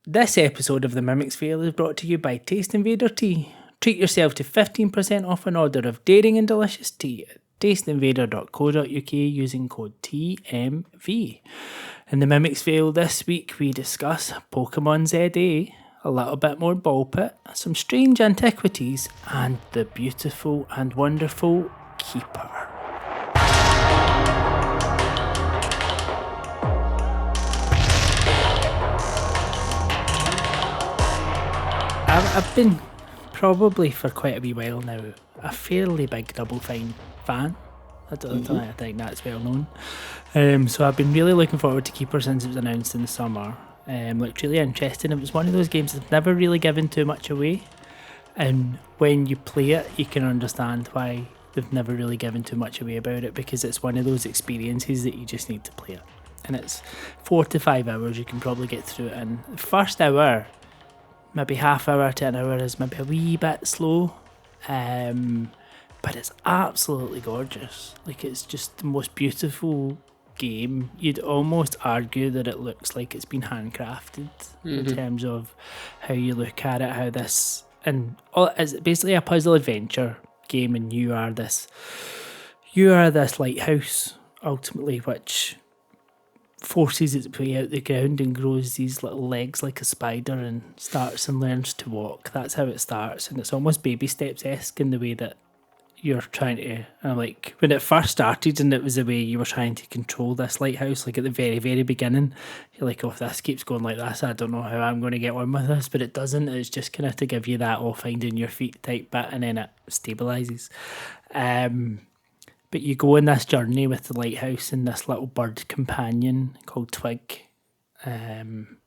This episode of the Mimics Fail is brought to you by Taste Invader Tea. Treat yourself to 15% off an order of daring and delicious tea at tasteinvader.co.uk using code TMV. In the Mimics Fail this week, we discuss Pokémon ZA, a little bit more ball pit, some strange antiquities, and the beautiful and wonderful Keeper. I've been, probably for quite a wee while now, a fairly big Double Fine fan. I think that's well known. So I've been really looking forward to Keeper since it was announced in the summer. Looked really interesting. It was one of those games that's never really given too much away. And when you play it, you can understand why they've never really given too much away about it, because it's one of those experiences that you just need to play it. And it's 4 to 5 hours, you can probably get through it in. The first hour, maybe half hour to an hour, is maybe a wee bit slow. But it's absolutely gorgeous. Like, it's just the most beautiful game. You'd almost argue that it looks like it's been handcrafted in terms of how you look at it, how this, and it's basically a puzzle adventure game, and you are this lighthouse ultimately, which forces its way out the ground and grows these little legs like a spider and starts and learns to walk. That's how it starts, and it's almost baby steps-esque in the way that you're trying to, and like when it first started and it was the way you were trying to control this lighthouse, like at the very, very beginning, you're like, oh, if this keeps going like this, I don't know how I'm going to get on with this, but it doesn't. It's just kind of to give you that all finding your feet type bit, and then it stabilises. But you go on this journey with the lighthouse and this little bird companion called Twig, and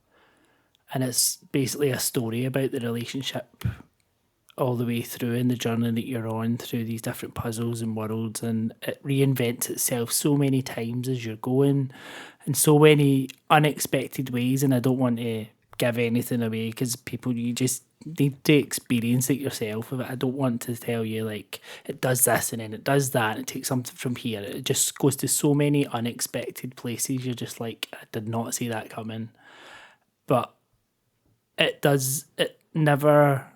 it's basically a story about the relationship all the way through in the journey that you're on through these different puzzles and worlds, and it reinvents itself so many times as you're going in so many unexpected ways. And I don't want to give anything away because you just need to experience it yourself. I don't want to tell you like it does this and then it does that and it takes something from here. It just goes to so many unexpected places. You're just like, I did not see that coming. But it never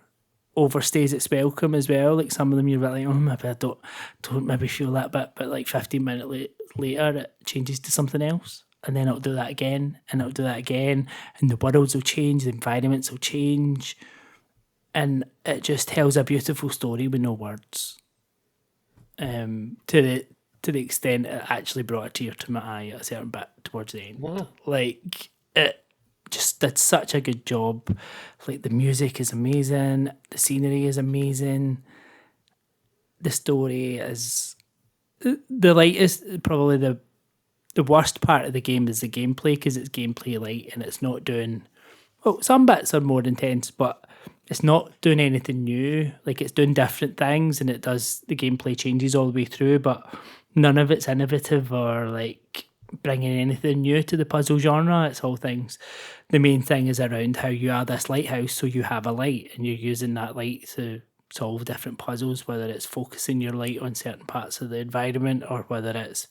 overstays its welcome as well. Like some of them you're like, oh, maybe I don't maybe feel that bit, but like 15 minutes later it changes to something else, and then it'll do that again, and it'll do that again, and the worlds will change, the environments will change, and it just tells a beautiful story with no words. To the extent it actually brought a tear to my eye at a certain bit towards the end. Wow. Like it just did such a good job. Like the music is amazing, the scenery is amazing, the story is the lightest. Probably the worst part of the game is the gameplay, because it's gameplay light and it's not doing, well, some bits are more intense, but it's not doing anything new. Like it's doing different things, and the gameplay changes all the way through, but none of it's innovative or like bringing anything new to the puzzle genre. It's all things. The main thing is around how you are this lighthouse, so you have a light and you're using that light to solve different puzzles, whether it's focusing your light on certain parts of the environment or whether it's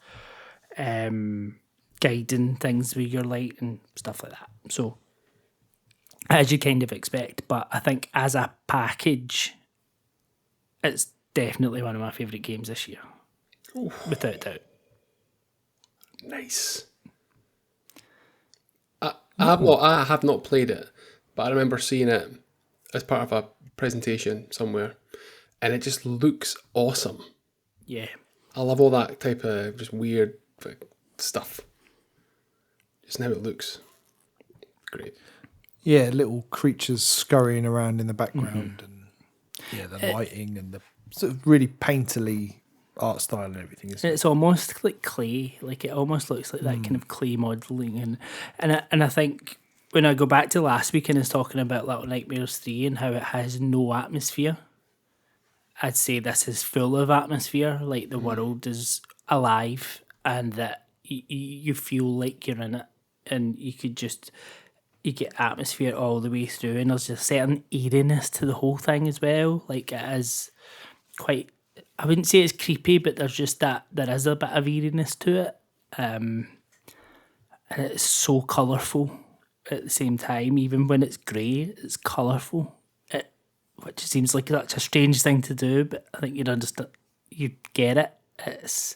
guiding things with your light and stuff like that. So as you kind of expect, but I think as a package it's definitely one of my favourite games this year. Ooh. Without doubt. Nice. I have not played it, but I remember seeing it as part of a presentation somewhere, and it just looks awesome. Yeah. I love all that type of just weird stuff. Just how it looks. Great. Yeah, little creatures scurrying around in the background, and the lighting and the sort of really painterly art style and everything. It's almost like clay. Like it almost looks like that kind of clay modelling, and I think when I go back to last week and I was talking about Little Nightmares 3 and how it has no atmosphere, I'd say this is full of atmosphere. Like the world is alive, and that you feel like you're in it, and you get atmosphere all the way through, and there's a certain eeriness to the whole thing as well. Like it is quite, I wouldn't say it's creepy, but there's just that, there is a bit of eeriness to it. And it's so colourful. at the same time. Even when it's grey, it's colourful. Which seems like such a strange thing to do, but I think you'd understand. You get it. It's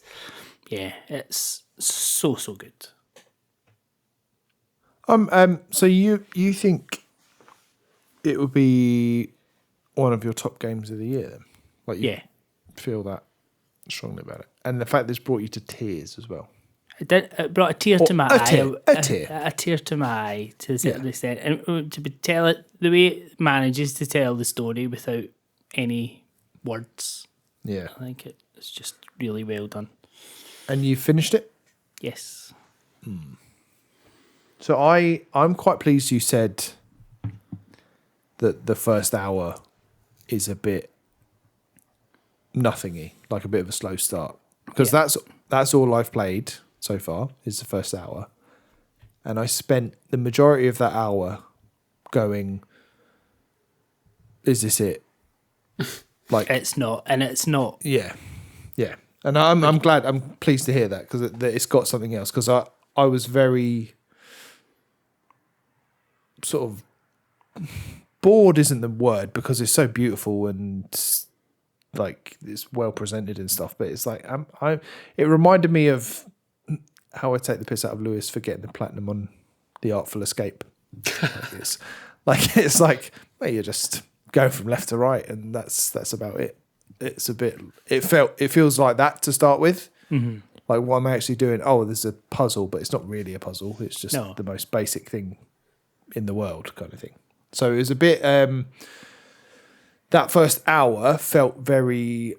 so good. So you think it would be one of your top games of the year then? Like you feel that strongly about it. And the fact that it's brought you to tears as well. It brought a tear to my eye. A tear. A tear to my eye to a certain extent. And to tell it, the way it manages to tell the story without any words. Yeah. I think it's just really well done. And you finished it? Yes. So I'm quite pleased you said that the first hour is a bit nothingy, like a bit of a slow start. Because that's all I've played so far, is the first hour. And I spent the majority of that hour going, is this it? Like It's not. Yeah. Yeah. And I'm glad, I'm pleased to hear that, because it's got something else. Because I was very sort of bored isn't the word, because it's so beautiful and like it's well presented and stuff, but it's like it reminded me of how I take the piss out of Lewis for getting the platinum on The Artful Escape. It's like well, you're just going from left to right, and that's about it. It's a bit. It feels like that to start with. Mm-hmm. Like what am I actually doing? Oh, there's a puzzle, but it's not really a puzzle. It's just the most basic thing in the world, kind of thing. So it was a bit. That first hour felt very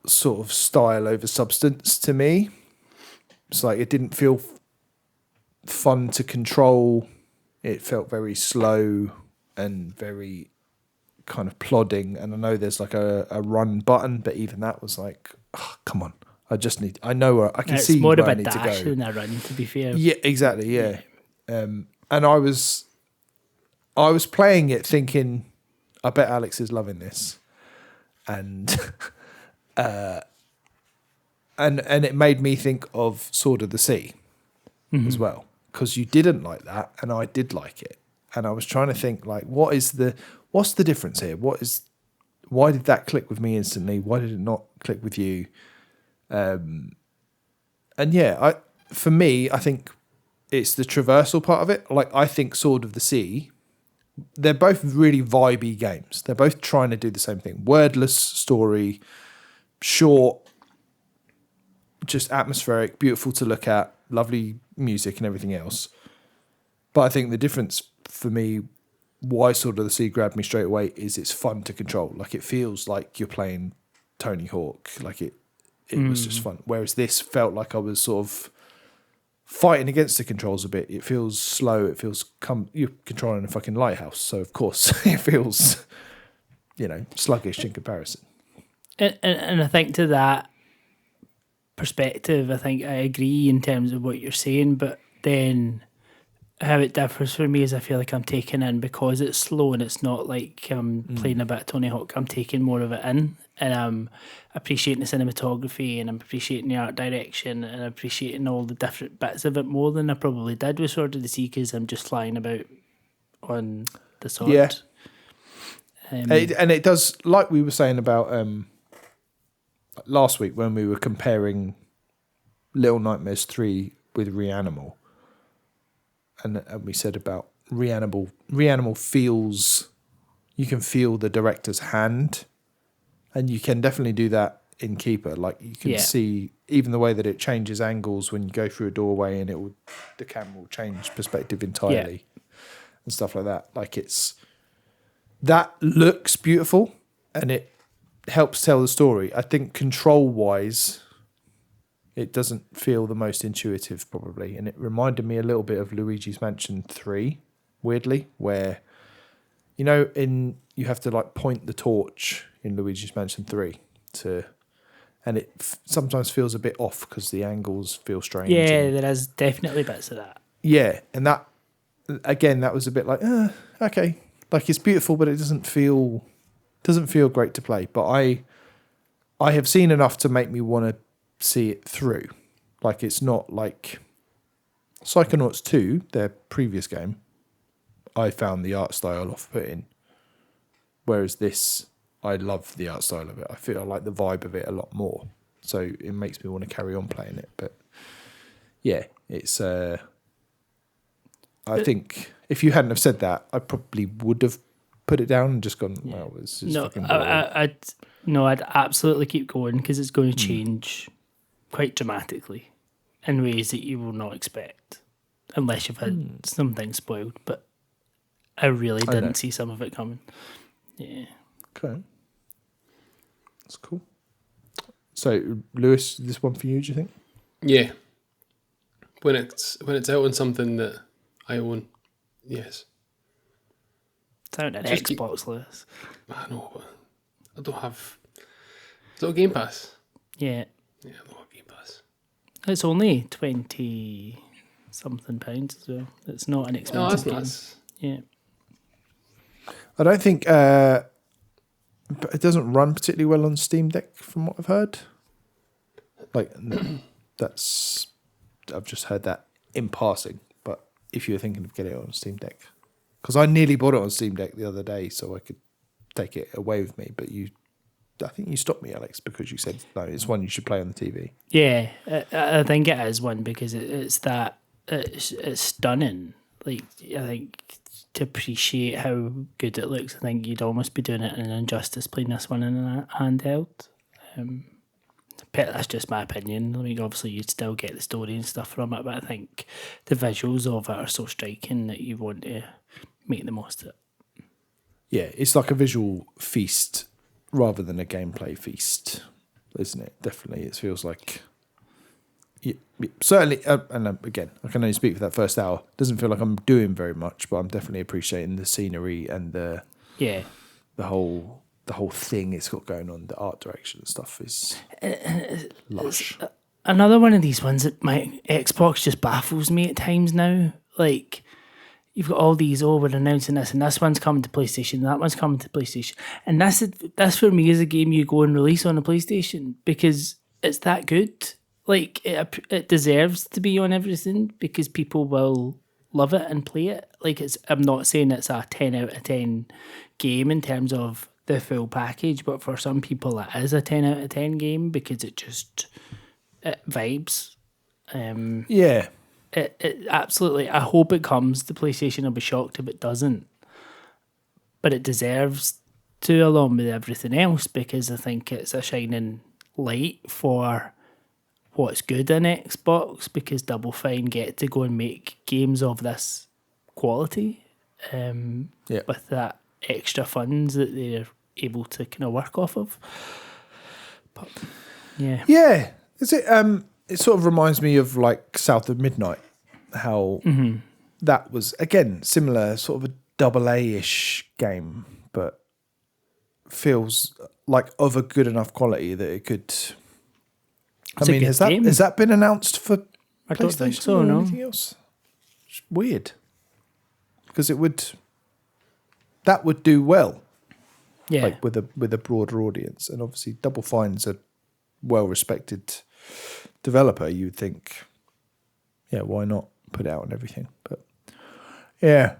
sort of style over substance to me. It's like it didn't feel fun to control. It felt very slow and very kind of plodding. And I know there's like a run button, but even that was like, oh, come on. I know where I can see where I need to go. It's more of a dash than a run, to be fair. Yeah, exactly. Yeah. And I was playing it thinking, I bet Alex is loving this. And and it made me think of Sword of the Sea as well, because you didn't like that and I did like it, and I was trying to think like what's the difference here? Why did that click with me instantly? Why did it not click with you? And yeah, for me, I think it's the traversal part of it. Like I think Sword of the Sea, they're both really vibey games. They're both trying to do the same thing. Wordless story, short, just atmospheric, beautiful to look at, lovely music and everything else. But I think the difference for me, why Sword of the Sea grabbed me straight away, is it's fun to control. Like it feels like you're playing Tony Hawk. Like it was just fun. Whereas this felt like I was sort of fighting against the controls a bit. It feels slow. It feels you're controlling a fucking lighthouse, so of course it feels, sluggish in comparison. And I think to that perspective, I think I agree in terms of what you're saying, but then how it differs for me is I feel like I'm taking in, because it's slow and it's not like I'm playing a bit of Tony Hawk, I'm taking more of it in, and I'm appreciating the cinematography and I'm appreciating the art direction and appreciating all the different bits of it more than I probably did with Sword of the Sea, because I'm just flying about on the sword. Yeah. And it does, like we were saying about last week when we were comparing Little Nightmares 3 with Reanimal, and we said about Reanimal feels, you can feel the director's hand, and you can definitely do that in Keeper. Like you can see even the way that it changes angles when you go through a doorway, and the camera will change perspective entirely and stuff like that. Like that looks beautiful and it helps tell the story. I think control wise, it doesn't feel the most intuitive probably, and it reminded me a little bit of Luigi's Mansion 3, weirdly, where you have to like point the torch in Luigi's Mansion 3 and it sometimes feels a bit off because the angles feel strange. Yeah, there is definitely bits of that. Yeah, and that again, that was a bit like okay, like it's beautiful, but it doesn't feel great to play. But I have seen enough to make me want to see it through. Like it's not like Psychonauts 2, their previous game, I found the art style off-putting. Whereas this, I love the art style of it. I feel I like the vibe of it a lot more. So it makes me want to carry on playing it. But yeah, it's... I think if you hadn't have said that, I probably would have put it down and just gone, well, this is fucking boring. I'd absolutely keep going because it's going to change quite dramatically in ways that you will not expect unless you've had something spoiled. But I really didn't see some of it coming. Yeah. Okay. That's cool. So, Lewis, this one for you, do you think? Yeah. When it's out on something that I own, yes. It's out on Just Xbox, Lewis. I know, but I don't have... Is it a Game Pass? Yeah. Yeah, I don't have Game Pass. It's only 20-something pounds as well. It's not an No, expensive that's game. nice. Yeah. I don't think it doesn't run particularly well on Steam Deck, from what I've heard. Like, I've just heard that in passing. But if you're thinking of getting it on Steam Deck, because I nearly bought it on Steam Deck the other day, so I could take it away with me. But I think you stopped me, Alex, because you said no, it's one you should play on the TV. Yeah, I think it is one because it's stunning. Like, I think to appreciate how good it looks, I think you'd almost be doing it in an injustice playing this one in a handheld. That's just my opinion. I mean, obviously you'd still get the story and stuff from it, but I think the visuals of it are so striking that you want to make the most of it. Yeah, it's like a visual feast rather than a gameplay feast, isn't it? Definitely, it feels like... certainly, and again, I can only speak for that first hour. Doesn't feel like I'm doing very much, but I'm definitely appreciating the scenery and the whole thing it's got going on. The art direction and stuff is lush. Another one of these ones that my Xbox just baffles me at times now. Like, you've got all these, we're announcing this, and this one's coming to PlayStation, and that one's coming to PlayStation. And this for me is a game you go and release on a PlayStation because it's that good. Like, it deserves to be on everything because people will love it and play it. Like, I'm not saying it's a 10 out of 10 game in terms of the full package, but for some people it is a 10 out of 10 game because it vibes. Yeah. It absolutely, I hope it comes to PlayStation. I'll be shocked if it doesn't. But it deserves to, along with everything else, because I think it's a shining light for what's good in Xbox, because Double Fine get to go and make games of this quality with that extra funds that they're able to kind of work off of. But Yeah. Is it it sort of reminds me of like South of Midnight, how that was again similar, sort of a double A-ish game, but feels like of a good enough quality that it could. It's a good game. Has that been announced for I PlayStation don't think so, or no. anything else? It's weird because that would do well, like with a broader audience, and obviously Double Fine's a well-respected developer. You'd think, yeah, why not put it out on everything? But yeah,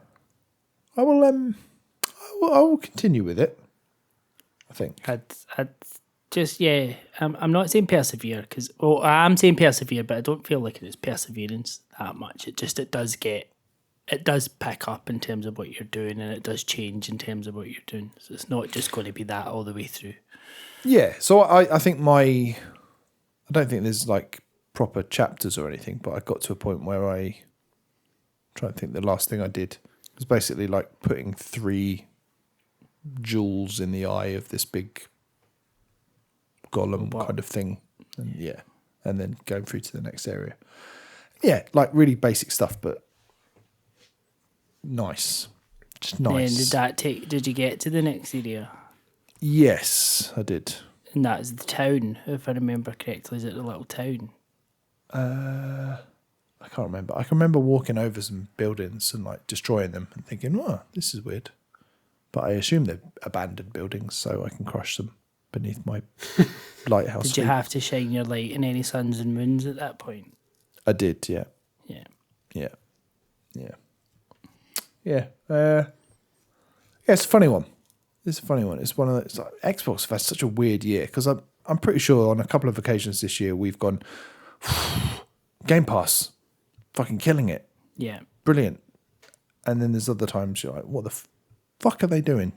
I will continue with it. I think I'd just I'm not saying persevere because I'm saying persevere, but I don't feel like it is perseverance that much. It does pick up in terms of what you're doing, and it does change in terms of what you're doing. So it's not just going to be that all the way through. Yeah, so I think I don't think there's like proper chapters or anything, but I got to a point where I try to think the last thing I did was basically like putting 3 jewels in the eye of this big golem kind of thing, and and then going through to the next area. Yeah, like really basic stuff, but nice, just nice. And did you get to the next area? Yes, I did. And that's the town, if I remember correctly. Is it the little town? I can't remember. I can remember walking over some buildings and like destroying them and thinking, "Oh, this is weird." But I assume they're abandoned buildings, so I can crush them beneath my lighthouse. Did you have to shine your light in any suns and moons at that point? I did, yeah. Yeah. Yeah. It's a funny one. It's one of the, it's like, Xbox have had such a weird year because I'm pretty sure on a couple of occasions this year we've gone Game Pass, fucking killing it, Yeah. brilliant, and then there's other times you're like, what the fuck are they doing?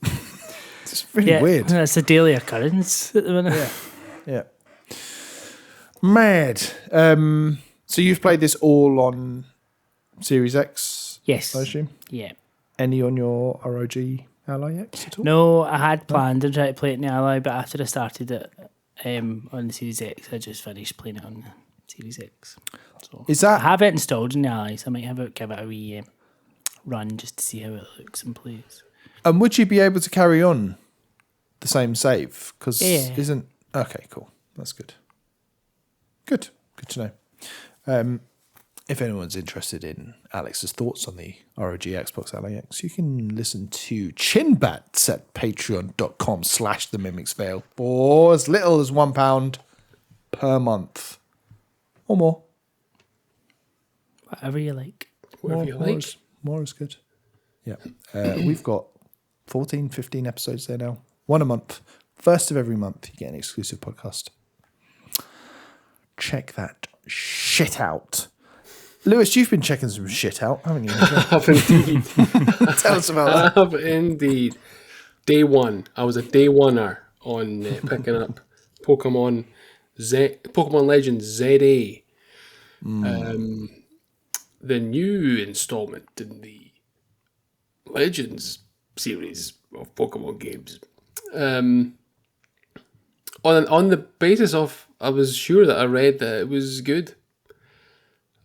It's really weird. It's a daily occurrence at the minute. Yeah. Mad. So you've played this all on Series X? Yes. I assume. Yeah. Any on your ROG Ally X at all? No, I had planned to try to play it in the Ally, but after I started it on the Series X, I just finished playing it on the Series X. So Is that- I have it installed in the Ally, so I might give it a wee run just to see how it looks and plays. And would you be able to carry on the same save? Because Yeah. Okay, cool. That's good. Good to know. If anyone's interested in Alex's thoughts on the ROG Xbox Ally X, you can listen to Chinbats at patreon.com/themimicsvale for as little as £1 per month. Or more. Whatever you like. Whatever you like. More is good. Yeah. We've got 14, 15 episodes there now. One a month. First of every month, you get an exclusive podcast. Check that shit out. Lewis, you've been checking some shit out, haven't you? I have indeed. Tell us about I that. have indeed. Day one. I was a day oneer on picking up Pokemon Legends ZA. The new installment in the Legends series of Pokemon games. On the basis of, I was sure that I read that it was good.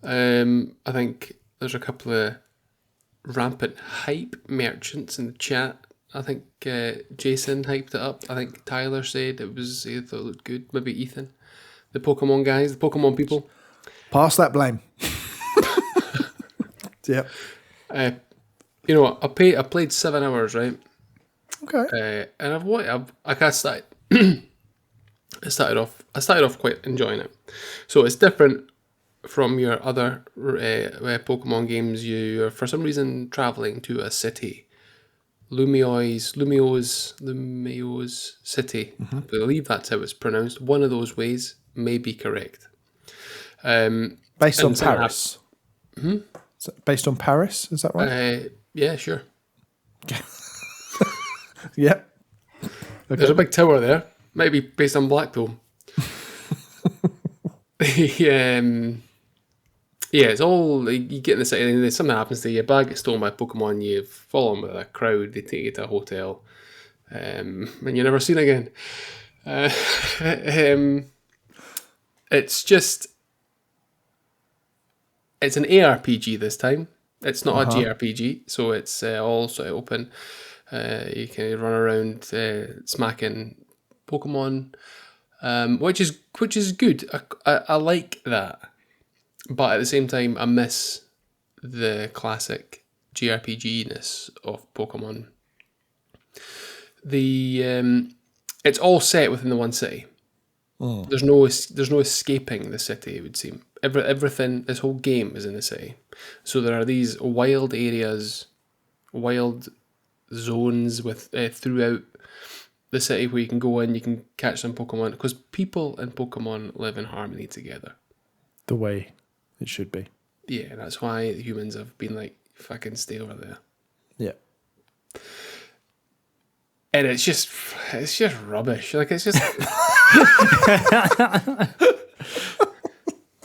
I think there's a couple of rampant hype merchants in the chat. I think Jason hyped it up. I think Tyler said he thought it looked good. Maybe Ethan. The Pokemon guys, the Pokemon people. Pass that blame. Yep. You know, I played 7 hours, right? Okay. And I started I started off quite enjoying it. So it's different from your other Pokemon games. You're for some reason traveling to a city, Lumio's city. I believe that's how it's pronounced. One of those ways may be correct. Based on and so Paris. Based on Paris, is that right? Yeah, sure. Yep. There's a big tower there. Might be based on Blackpool. Yeah, it's all, you get in the city and something happens to you, your bag gets stolen by Pokemon, you fall in with a crowd, they take you to a hotel, and you're never seen again. It's an ARPG this time. It's not a JRPG, so it's all sort of open. You can run around smacking Pokemon, which is good. I like that. But at the same time, I miss the classic JRPG-ness of Pokemon. It's all set within the one city. There's no escaping the city, it would seem. Everything, this whole game is in the city. So there are these wild areas, wild zones with throughout the city where you can go in, you can catch some Pokemon, because people and Pokemon live in harmony together. The way it should be. Yeah, that's why the humans have been like, fucking stay over there. Yeah. And it's just rubbish. Like, it's just...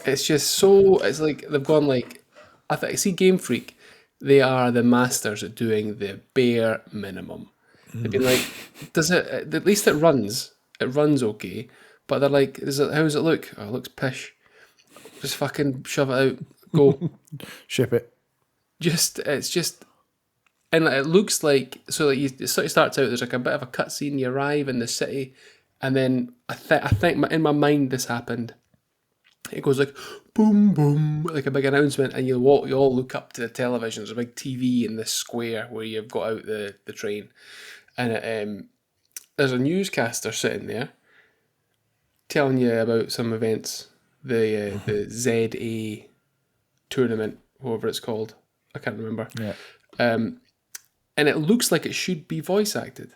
it's just so... It's like, they've gone like... I see Game Freak, they are the masters at doing the bare minimum. They've been like, at least it runs okay, but they're like, how does it look? Oh, it looks pish. Just fucking shove it out, go. Ship it. It's just, and it looks like, so like it sort of starts out, there's like a bit of a cutscene, you arrive in the city, and then I think in my mind this happened. It goes like, boom, boom, like a big announcement, and you all look up to the television. There's a big TV in this square where you've got out the train, and there's a newscaster sitting there telling you about some events, the ZA tournament, whatever it's called. I can't remember. Yeah. And it looks like it should be voice acted.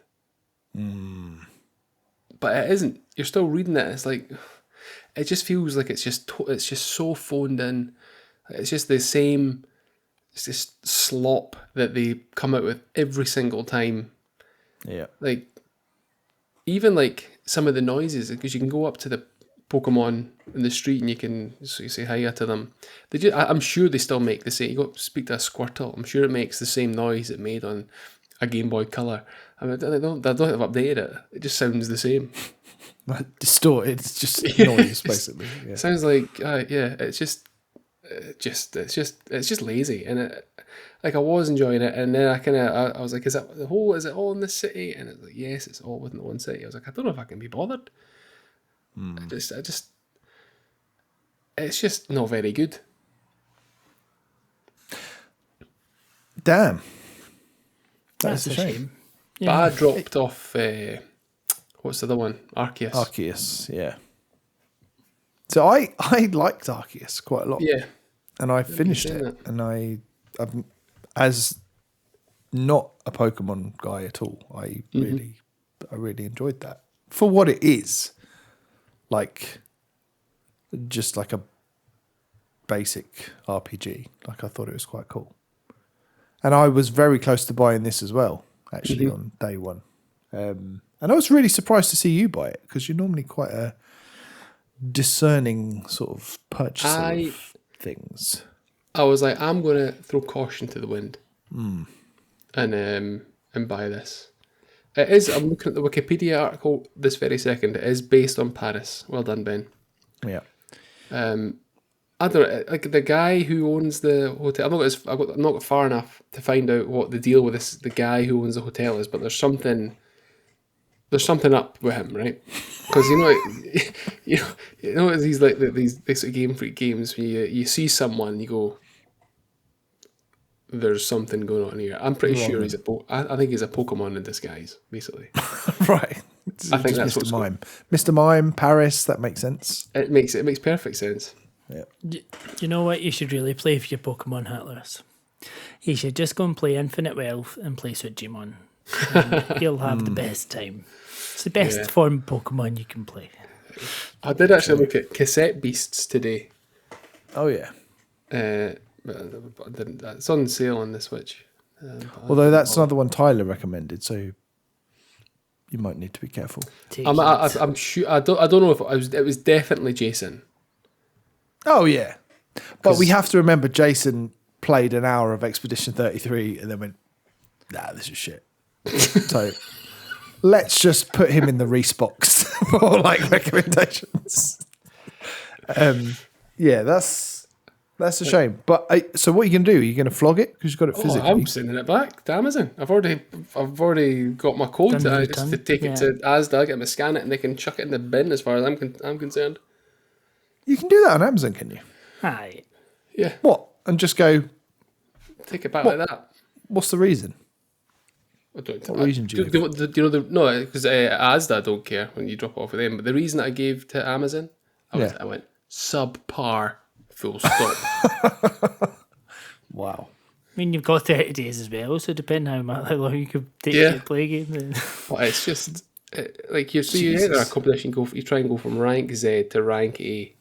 But it isn't. You're still reading it. It's like, it just feels like it's just so phoned in. It's just the same. It's this slop that they come out with every single time. Yeah. Like, even like some of the noises, because you can go up to the Pokemon in the street and you can say hiya to them. I'm sure they still make the same. You go speak to a Squirtle. I'm sure it makes the same noise it made on a Game Boy Color. I mean, I don't have updated it. It just sounds the same. Distorted. It's just noise, basically. Yeah. Sounds like It's just lazy, and I was enjoying it, and then I was like, is it all in the city? And it's like, yes, it's all within one city. I was like, I don't know if I can be bothered. It's just not very good. Damn. That's a shame. But I dropped off. What's the other one? Arceus. Arceus, yeah. So I liked Arceus quite a lot. Yeah. And I finished it. And I'm, as not a Pokemon guy at all, I really enjoyed that. For what it is. Like, just like a basic RPG. Like, I thought it was quite cool. And I was very close to buying this as well, actually, on day one. And I was really surprised to see you buy it, because you're normally quite a discerning sort of purchaser of things. I was like, I'm going to throw caution to the wind and buy this. It is. I'm looking at the Wikipedia article this very second. It is based on Paris. Well done, Ben. Yeah. I don't like the guy who owns the hotel. I've not got far enough to find out what the deal with the guy who owns the hotel is, but there's something up with him, right? Because you know these like these sort of Game Freak games where you see someone, you go, there's something going on here. I'm pretty sure he's I think he's a Pokemon in disguise, basically. Right. I think that's Mr. Mime. Mr. Mime, Paris, that makes sense. It makes perfect sense. Yeah. You know what you should really play for your Pokemon Hitlers? You should just go and play Infinite Wealth and play Digimon. You'll have the best time. It's the best form of Pokemon you can play. I did actually look at Cassette Beasts today. Oh, yeah. But I didn't. It's on sale on the Switch. Although that's another one Tyler recommended, so you might need to be careful. I'm sure. I don't know if it was definitely Jason. Oh, yeah. But we have to remember Jason played an hour of Expedition 33 and then went, nah, this is shit. So let's just put him in the Reese box for like recommendations. Yeah, that's a shame. But so what are you going to do? Are you going to flog it because you've got it physically? I'm sending it back to Amazon. I've already got my code just to take it to Asda, get them to scan it, and they can chuck it in the bin as far as I'm concerned. You can do that on Amazon, can you? Aye. Yeah. What? And just go, Take it back like that. what's the reason? What reason do you do you know no, because Asda don't care when you drop it off with them. But the reason I gave to Amazon, I went subpar, full stop. Wow. I mean, you've got 30 days as well, so depending how long you could take to play a game. Then. But it's just like you enter a competition, you try and go from rank Z to rank A.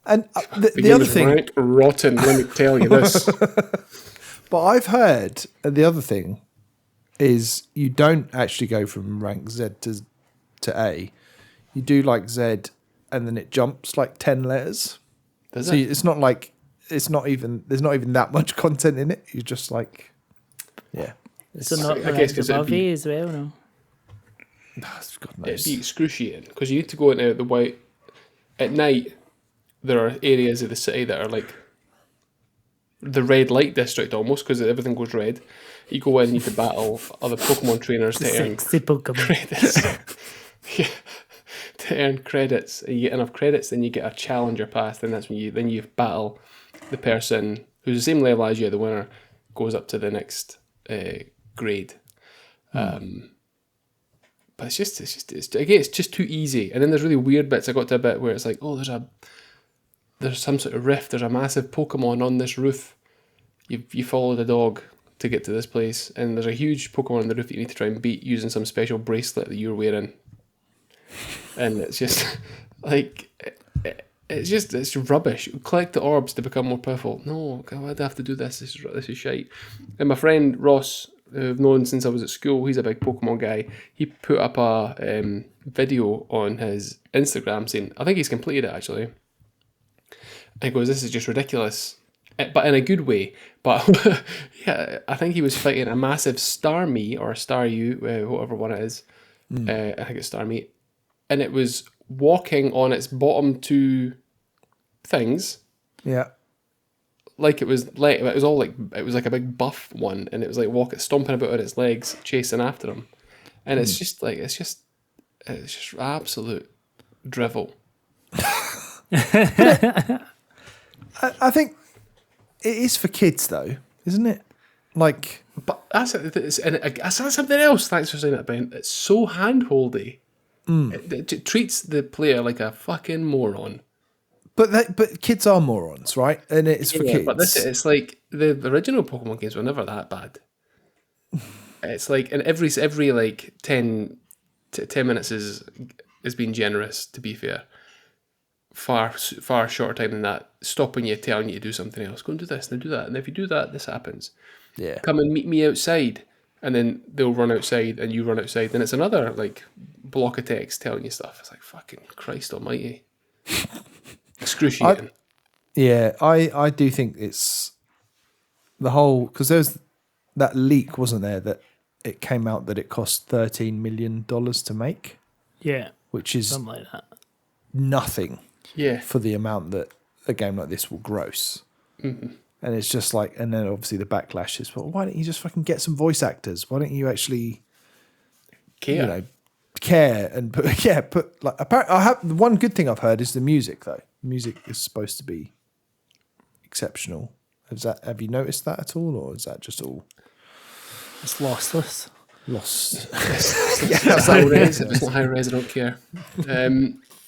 And the other thing, rank rotten. Let me tell you this. but I've heard the other thing is you don't actually go from rank Z to A. You do like Z, and then it jumps like 10 letters. Does so it? It's not like there's not even that much content in it. You're just like, yeah. So not I guess 'cause above A as well, no? God knows. It'd be excruciating because you need to go into the white at night. There are areas of the city that are like the red light district almost because everything goes red. You go in, you can battle other Pokemon trainers to earn Sexy Pokemon. credits. Yeah, to earn credits. And you get enough credits, then you get a challenger pass. Then that's when you battle the person who's the same level as you. The winner goes up to the next grade. But it's just too easy. And then there's really weird bits. I got to a bit where it's like, oh, there's a there's some sort of rift. There's a massive Pokemon on this roof. You follow the dog to get to this place, and there's a huge Pokemon on the roof that you need to try and beat using some special bracelet that you're wearing. And it's just like it's rubbish. Collect the orbs to become more powerful. No, God, why do I have to do this? This is shite. And my friend Ross, who I've known since I was at school, he's a big Pokemon guy. He put up a video on his Instagram saying, I think he's completed it actually. And he goes, "This is just ridiculous," but in a good way. But yeah, I think he was fighting a massive Starmie or Staryu, whatever one it is. I think it's Starmie. And it was walking on its bottom two things. Yeah. Like it was like a big buff one, and it was like stomping about on its legs, chasing after him. And it's just absolute drivel. I think it is for kids though, isn't it? Like, But that's something else. Thanks for saying that, Ben. It's so handholdy. It treats the player like a fucking moron. but kids are morons, right? And it's for kids. But it's like the original Pokemon games were never that bad. It's like, and every like 10 minutes is being generous. To be fair, far shorter time than that. Stopping you, telling you to do something else. Go and do this, and do that, and if you do that, this happens. Yeah. Come and meet me outside, and then they'll run outside, and you run outside. Then it's another like block of text telling you stuff. It's like, fucking Christ Almighty, excruciating. I do think it's the whole, because there's that leak, wasn't there, that it came out that it cost $13 million to make. Yeah. Which is something like that. Nothing. Yeah. For the amount that a game like this will gross. Mm-hmm. And it's just like, and then obviously the backlash is, well, why don't you just fucking get some voice actors? Why don't you actually care? Care and put like. The one good thing I've heard is the music though. The music is supposed to be exceptional. Have you noticed that at all, or is that just all? It's lossless. Lost. It's high res. If it's not high res, I don't care.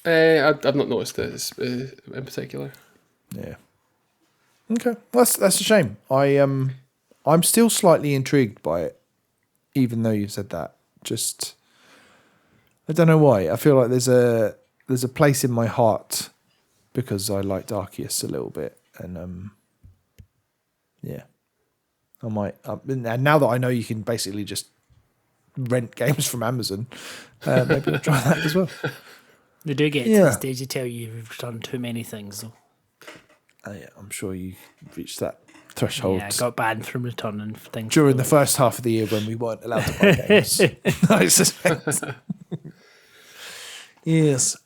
I've not noticed this in particular. Yeah. Okay, that's a shame. I'm still slightly intrigued by it, even though you said that. Just, I don't know why. I feel like there's a place in my heart because I liked Arceus a little bit, and yeah, I might. And now that I know you can basically just rent games from Amazon, maybe I'll try that as well. They do get to the stage to tell you you've done too many things though. Yeah, I'm sure you reached that threshold. Yeah, I got banned from returning things during the first half of the year when we weren't allowed to buy games. I suspect. Yes.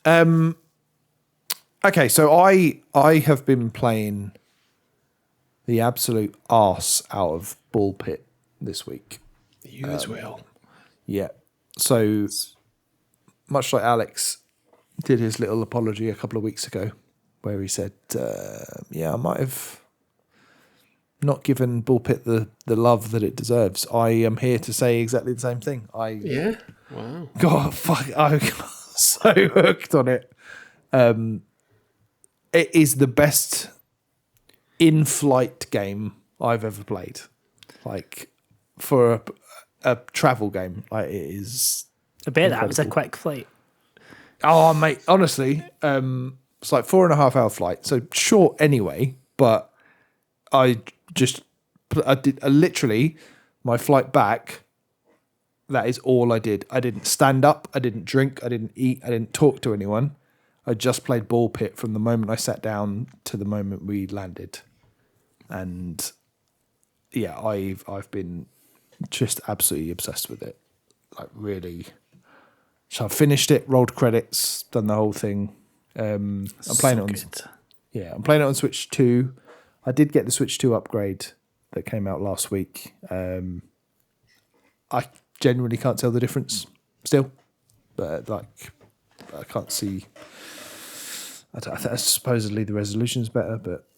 Okay, so I have been playing the absolute arse out of Ball Pit this week. You as well. Yeah. So much like Alex did his little apology a couple of weeks ago, where he said, I might have not given Ball Pit the love that it deserves. I am here to say exactly the same thing. Yeah? Wow. God, fuck, I got so hooked on it. It is the best in-flight game I've ever played. Like, for a travel game, like, it is I bet incredible. That was a quick flight. Oh, mate, honestly, it's like 4.5 hour flight, so short anyway. But I literally my flight back. That is all I did. I didn't stand up. I didn't drink. I didn't eat. I didn't talk to anyone. I just played Ball Pit from the moment I sat down to the moment we landed, and yeah, I've been just absolutely obsessed with it. Like really. So I finished it, rolled credits, done the whole thing. I'm playing I'm playing it on Switch 2. I did get the Switch 2 upgrade that came out last week. I genuinely can't tell the difference still, but like I can't see. Supposedly the resolution's better, but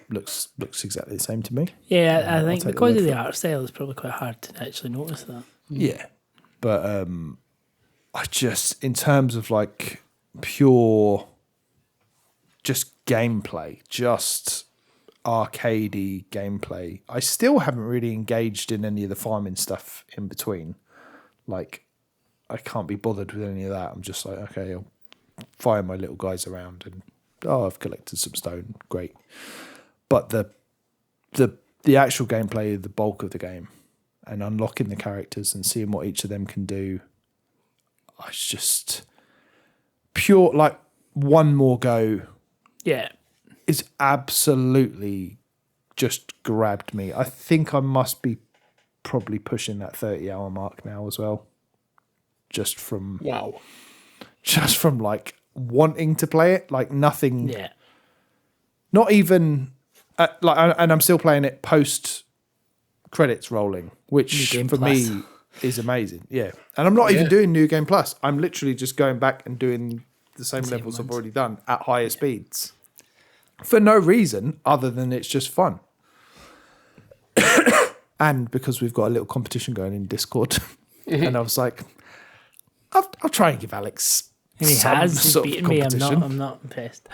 looks exactly the same to me. Yeah, I think because of the art style, it's probably quite hard to actually notice that. Yeah, but I just, in terms of like pure just gameplay, just arcadey gameplay. I still haven't really engaged in any of the farming stuff in between. Like, I can't be bothered with any of that. I'm just like, okay, I'll fire my little guys around and I've collected some stone, great. But the actual gameplay, the bulk of the game, and unlocking the characters and seeing what each of them can do, it's just pure, like, one more go. Yeah. It's absolutely just grabbed me. I think I must be probably pushing that 30-hour mark now as well. Just from like wanting to play it, like nothing. Yeah. Not even like, and I'm still playing it post credits rolling, which for Plus. me is amazing. Yeah, and I'm not even doing New Game Plus. I'm literally just going back and doing the same levels I've already done at higher speeds for no reason other than it's just fun. And because we've got a little competition going in Discord, and I was like, I'll try and give Alex. And he some has. He's sort of beaten me. competition. I'm not impressed.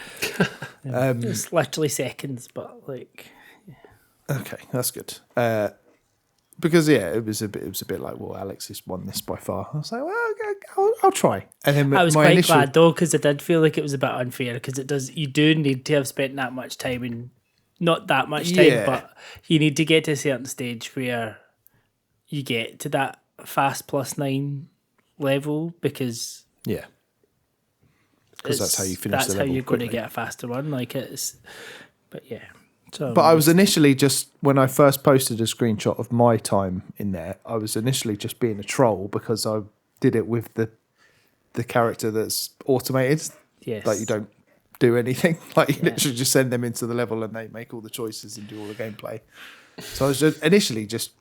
It's literally seconds, but like. Okay, that's good. Because it was a bit like, well, Alex has won this by far. I was like, well, okay, I'll try. And then I was quite glad though, because I did feel like it was a bit unfair, because you do need to have spent that much time, and not that much time, but you need to get to a certain stage where you get to that fast +9 level, because that's how you finish. That's the how level you're quickly. going to get a faster run. Like it's, but yeah. So, But I was initially just, when I first posted a screenshot of my time in there, I was initially just being a troll because I did it with the character that's automated. yes, Like, you don't do anything. Like, you literally just send them into the level and they make all the choices and do all the gameplay. So I was just initially just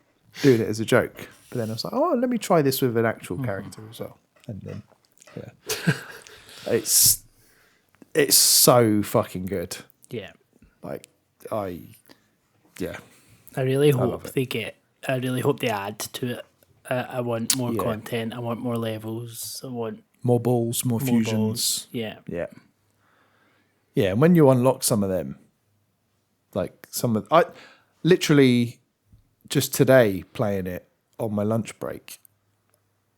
doing it as a joke. But then I was like, oh, let me try this with an actual character as well. And then, it's so fucking good. Yeah. Like, I really love hope it. I really hope they add to it. I want more content. I want more levels. I want more balls, more fusions. balls. Yeah. Yeah, and when you unlock some of them, like I literally just today playing it on my lunch break,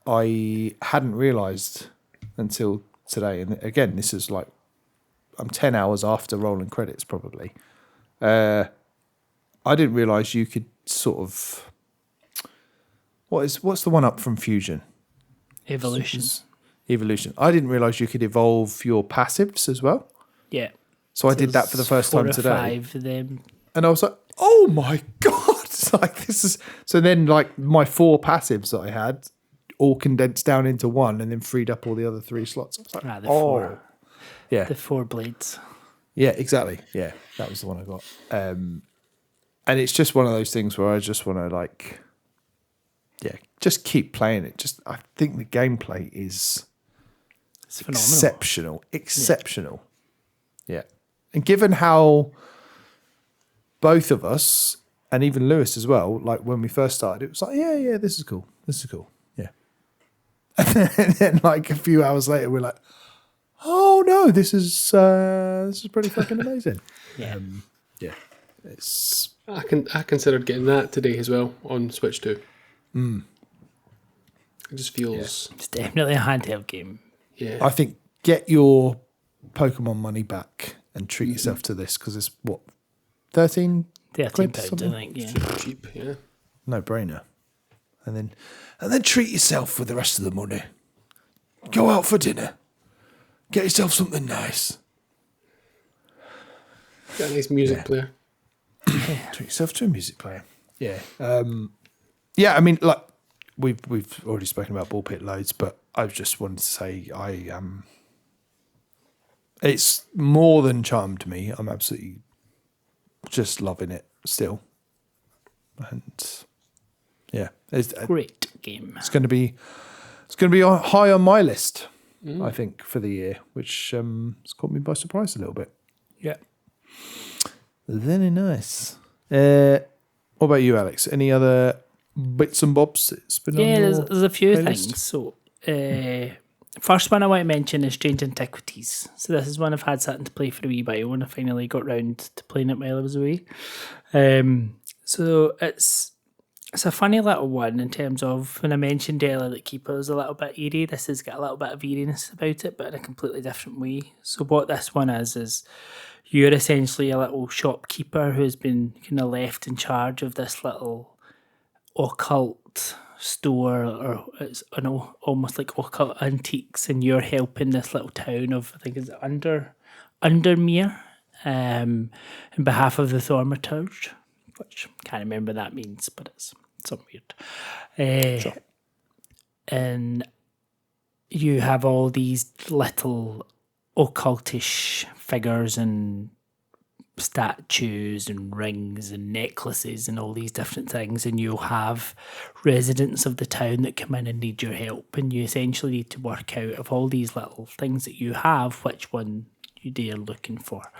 I hadn't realised until today, and again, this is like, I'm 10 hours after rolling credits probably. I didn't realise you could sort of, what's the one up from Fusion? Evolution. Evolution. I didn't realise you could evolve your passives as well. Yeah. So I did that for the first time today. 5 of them. And I was like, oh my God. Like, this is, so then like my 4 passives that I had all condensed down into one and then freed up all the other 3 slots. I was like, The 4. Yeah. The 4 blades. Yeah, exactly. Yeah, that was the one I got. And it's just one of those things where I just want to like, just keep playing it. I think the gameplay is It's phenomenal. Exceptional. Yeah. And given how both of us, and even Lewis as well, like when we first started, it was like, yeah, this is cool. Yeah. And then like a few hours later, we're like, oh no, this is pretty fucking amazing. Yeah. It's I considered getting that today as well on Switch 2. It just feels It's definitely a handheld game. I think get your Pokemon money back and treat yourself to this, because it's what, 13 quid, £13, I something? think, yeah. super cheap, yeah. No brainer. And then treat yourself with the rest of the money. Go out for dinner. Get yourself something nice. Got a nice music player. Treat yourself to a music player. Yeah. I mean, like we've already spoken about Ball Pit loads, but I just wanted to say it's more than charmed me. I'm absolutely just loving it still. And it's Great game. It's going to be high on my list, I think, for the year, which has caught me by surprise a little bit. Yeah. Very nice. What about you, Alex? Any other bits and bobs that's been on your There's a few playlist? things. So first one I want to mention is Strange Antiquities. So this is one I've had something to play for a wee while, and I finally got round to playing it while I was away. So it's a funny little one in terms of, when I mentioned earlier that Keeper's a little bit eerie, this has got a little bit of eeriness about it, but in a completely different way. So what this one is you're essentially a little shopkeeper who's been kind of left in charge of this little occult store, or it's almost like occult antiques, and you're helping this little town of, I think it's Undermere, on behalf of the Thaumaturge, which I can't remember what that means, but it's something weird. Sure. And you have all these little occultish figures and statues and rings and necklaces and all these different things, and you'll have residents of the town that come in and need your help, and you essentially need to work out of all these little things that you have which one you dare looking for.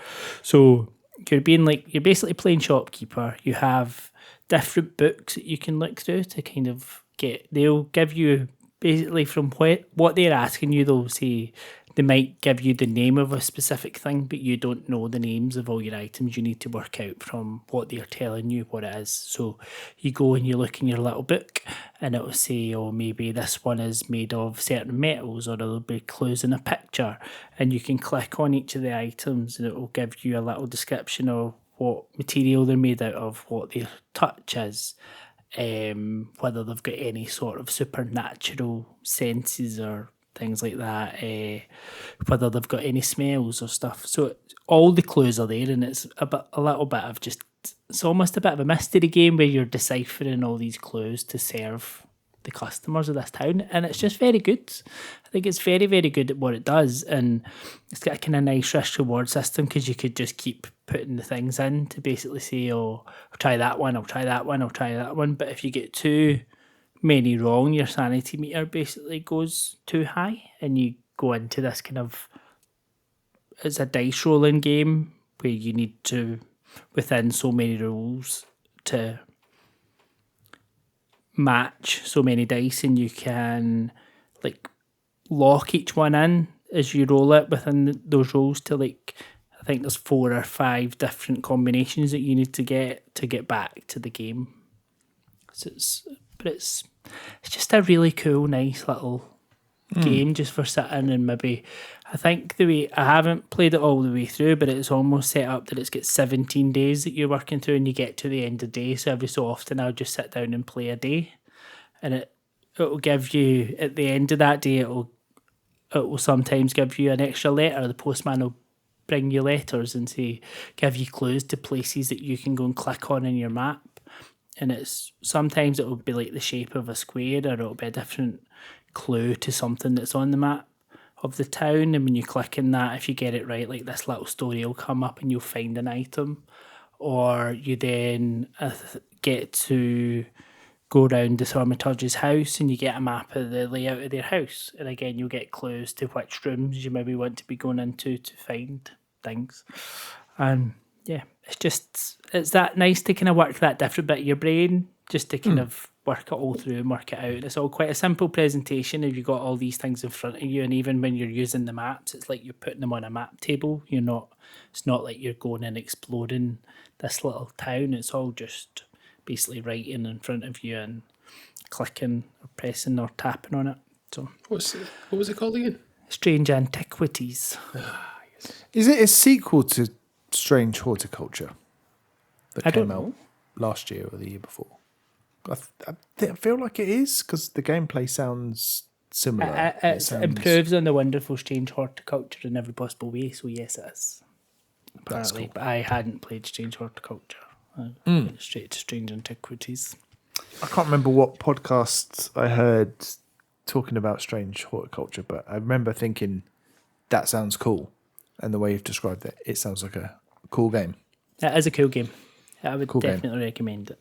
So you're basically playing shopkeeper. You have different books that you can look through to kind of they'll give you basically from what they're asking you. They'll say they might give you the name of a specific thing, but you don't know the names of all your items. You need to work out from what they're telling you what it is. So you go and you look in your little book, and it'll say, oh, maybe this one is made of certain metals, or there'll be clues in a picture, and you can click on each of the items and it will give you a little description of what material they're made out of, what their touch is, whether they've got any sort of supernatural senses or things like that, whether they've got any smells or stuff. So all the clues are there, and it's a little bit of it's almost a bit of a mystery game where you're deciphering all these clues to serve the customers of this town, and it's just very good. I think it's very, very good at what it does, and it's got a kind of nice risk reward system, because you could just keep putting the things in to basically say, oh, I'll try that one, I'll try that one, I'll try that one. But if you get too many wrong, your sanity meter basically goes too high, and you go into this kind of, it's a dice rolling game where you need to, within so many rules, to match so many dice, and you can like lock each one in as you roll it within those rolls to, like, I think there's 4 or 5 different combinations that you need to get back to the game. So it's just a really cool, nice little game just for sitting, and maybe, I think the way, I haven't played it all the way through, but it's almost set up that it's got 17 days that you're working through, and you get to the end of the day. So every so often I'll just sit down and play a day, and it'll give you, at the end of that day, it will sometimes give you an extra letter. The postman will bring you letters and give you clues to places that you can go and click on in your map. And sometimes it will be like the shape of a square, or it'll be a different clue to something that's on the map of the town. And when you click in that, if you get it right, like, this little story will come up and you'll find an item. Or you then get to go around the Thaumaturge's house, and you get a map of the layout of their house. And again, you'll get clues to which rooms you maybe want to be going into to find things. And yeah, it's that nice to kind of work that different bit of your brain, just to kind of work it all through and work it out. It's all quite a simple presentation if you've got all these things in front of you, and even when you're using the maps, it's like you're putting them on a map table. It's not like you're going and exploring this little town. It's all just basically writing in front of you and clicking or pressing or tapping on it. So What was it called again? Strange Antiquities. Is it a sequel to Strange Horticulture that I came don't out know. last year or the year before? I feel like it is, because the gameplay sounds similar. It improves on the wonderful Strange Horticulture in every possible way, so yes, it is. Apparently, cool. but I hadn't played Strange Horticulture. I went straight to Strange Antiquities. I can't remember what podcasts I heard talking about Strange Horticulture, but I remember thinking, that sounds cool. And the way you've described it, it sounds like a cool game. It is a cool game. I would Cool game. definitely recommend it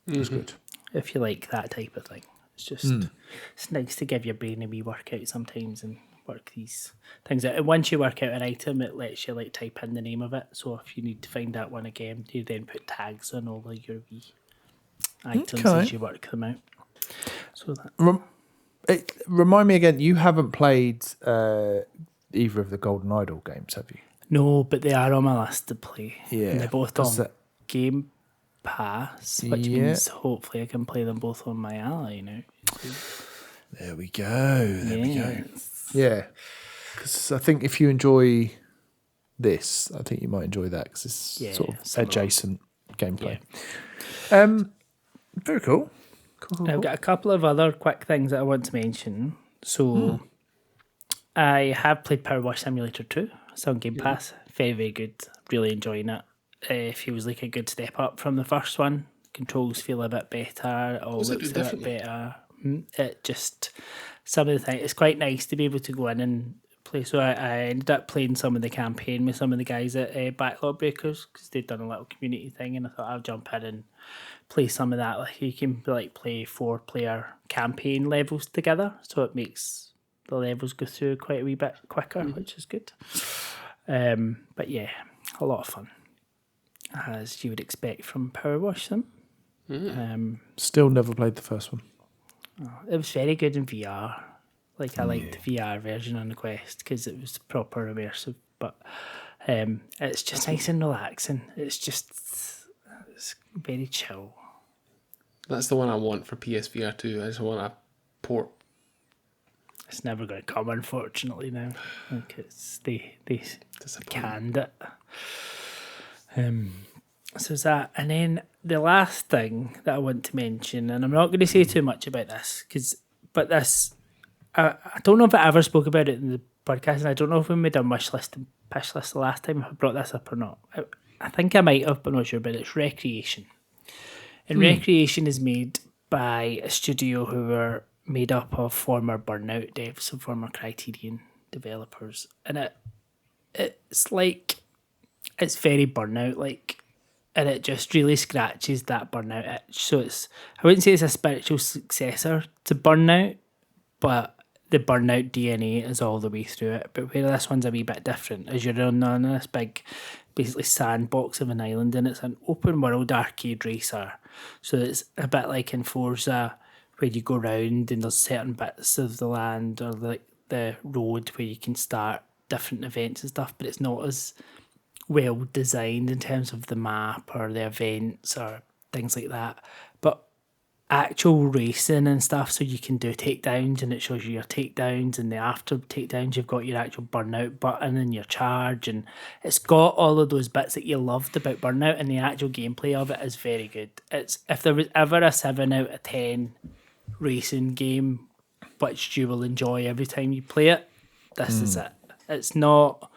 It's good. if you like that type of thing. It's just it's nice to give your brain a wee workout sometimes and work these things out. And once you work out an item, it lets you like type in the name of it. So if you need to find that one again, you then put tags on all of your wee items as you work them out. So that Remind me again, you haven't played either of the Golden Idol games, have you? No, but they are on my list to play. Yeah, And they're both 'cause on that- Game Pass, which Yeah. means hopefully I can play them both on my Ally now. There we go. There we go. Yes. Yeah, because I think if you enjoy this, I think you might enjoy that because it's Yeah, sort of similar. adjacent gameplay. Yeah. Very cool. I've got a couple of other quick things that I want to mention. So I have played Powerwash Simulator 2. It's on Game Pass. Very, very good. Really enjoying it. It feels like a good step up from the first one. Controls feel a bit better. It all What's it looks do a bit differently? better. It just, some of the things, it's quite nice to be able to go in and play. So I ended up playing some of the campaign with some of the guys at Backlog Breakers because they'd done a little community thing, and I thought I'll jump in and play some of that. Like you can like play 4-player campaign levels together, so it makes the levels go through quite a wee bit quicker, which is good. But yeah, a lot of fun, as you would expect from Powerwash Sim. Still never played the first one. It was very good in VR. Like I liked the VR version on the Quest because it was proper immersive. But it's just nice and relaxing. It's very chill. That's the one I want for PSVR 2. I just want a port. It's never going to come, unfortunately. Now, like they Disappointing. canned it. So is that, and then the last thing that I want to mention, and I'm not going to say too much about this, I don't know if I ever spoke about it in the podcast, and I don't know if we made a Wishlist and Pishlist the last time, if I brought this up or not. I think I might have, but not sure, but it's Wreckreation. And Wreckreation is made by a studio who are made up of former Burnout devs and former Criterion developers. And it's like, it's very Burnout like, and it just really scratches that Burnout itch. So I wouldn't say it's a spiritual successor to Burnout, but the Burnout DNA is all the way through it. But where this one's a wee bit different, is you're on this big, basically sandbox of an island, and it's an open world arcade racer. So it's a bit like in Forza, where you go round and there's certain bits of the land or like the road where you can start different events and stuff, but it's not as well designed in terms of the map or the events or things like that. But actual racing and stuff, so you can do takedowns and it shows you your takedowns, and the after takedowns you've got your actual Burnout button and your charge, and it's got all of those bits that you loved about Burnout, and the actual gameplay of it is very good. It's, if there was ever a 7 out of 10 racing game which you will enjoy every time you play it, this is it. It's not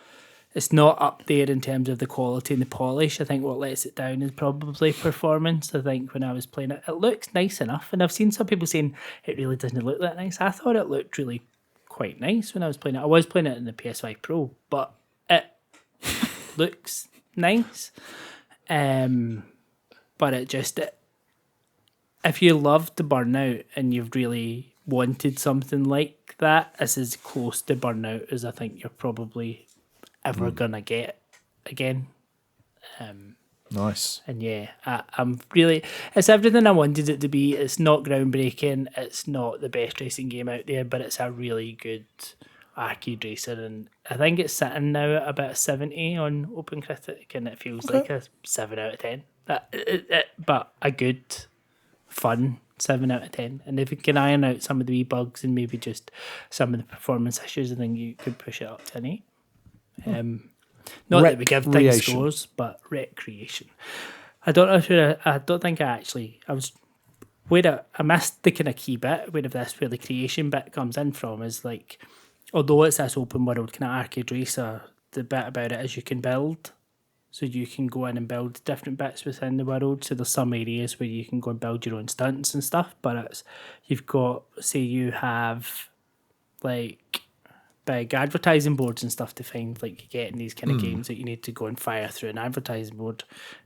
up there in terms of the quality and the polish. I think what lets it down is probably performance. I think when I was playing it, it looks nice enough. And I've seen some people saying it really doesn't look that nice. I thought it looked really quite nice when I was playing it. I was playing it in the PS5 Pro, but it looks nice. But if you loved the Burnout and you've really wanted something like that, this is close to Burnout as I think you're probably ever gonna get again. Nice. And yeah, I'm really, it's everything I wanted it to be. It's not groundbreaking, it's not the best racing game out there, but it's a really good arcade racer, and I think it's sitting now at about 70 on OpenCritic, and it feels like a 7 out of 10. But a good, fun 7 out of 10. And if you can iron out some of the wee bugs and maybe just some of the performance issues, I think you could push it up to an 8. Not that we give things Wreckreation. scores, but Wreckreation. I don't think I actually. I missed the kind of key bit where the creation bit comes in from is like, although it's this open world kind of arcade racer, the bit about it is you can build. So you can go in and build different bits within the world. So there's some areas where you can go and build your own stunts and stuff, but you've got, say you have like big advertising boards and stuff to find, like you get in these kind of games that you need to go and fire through an advertising board.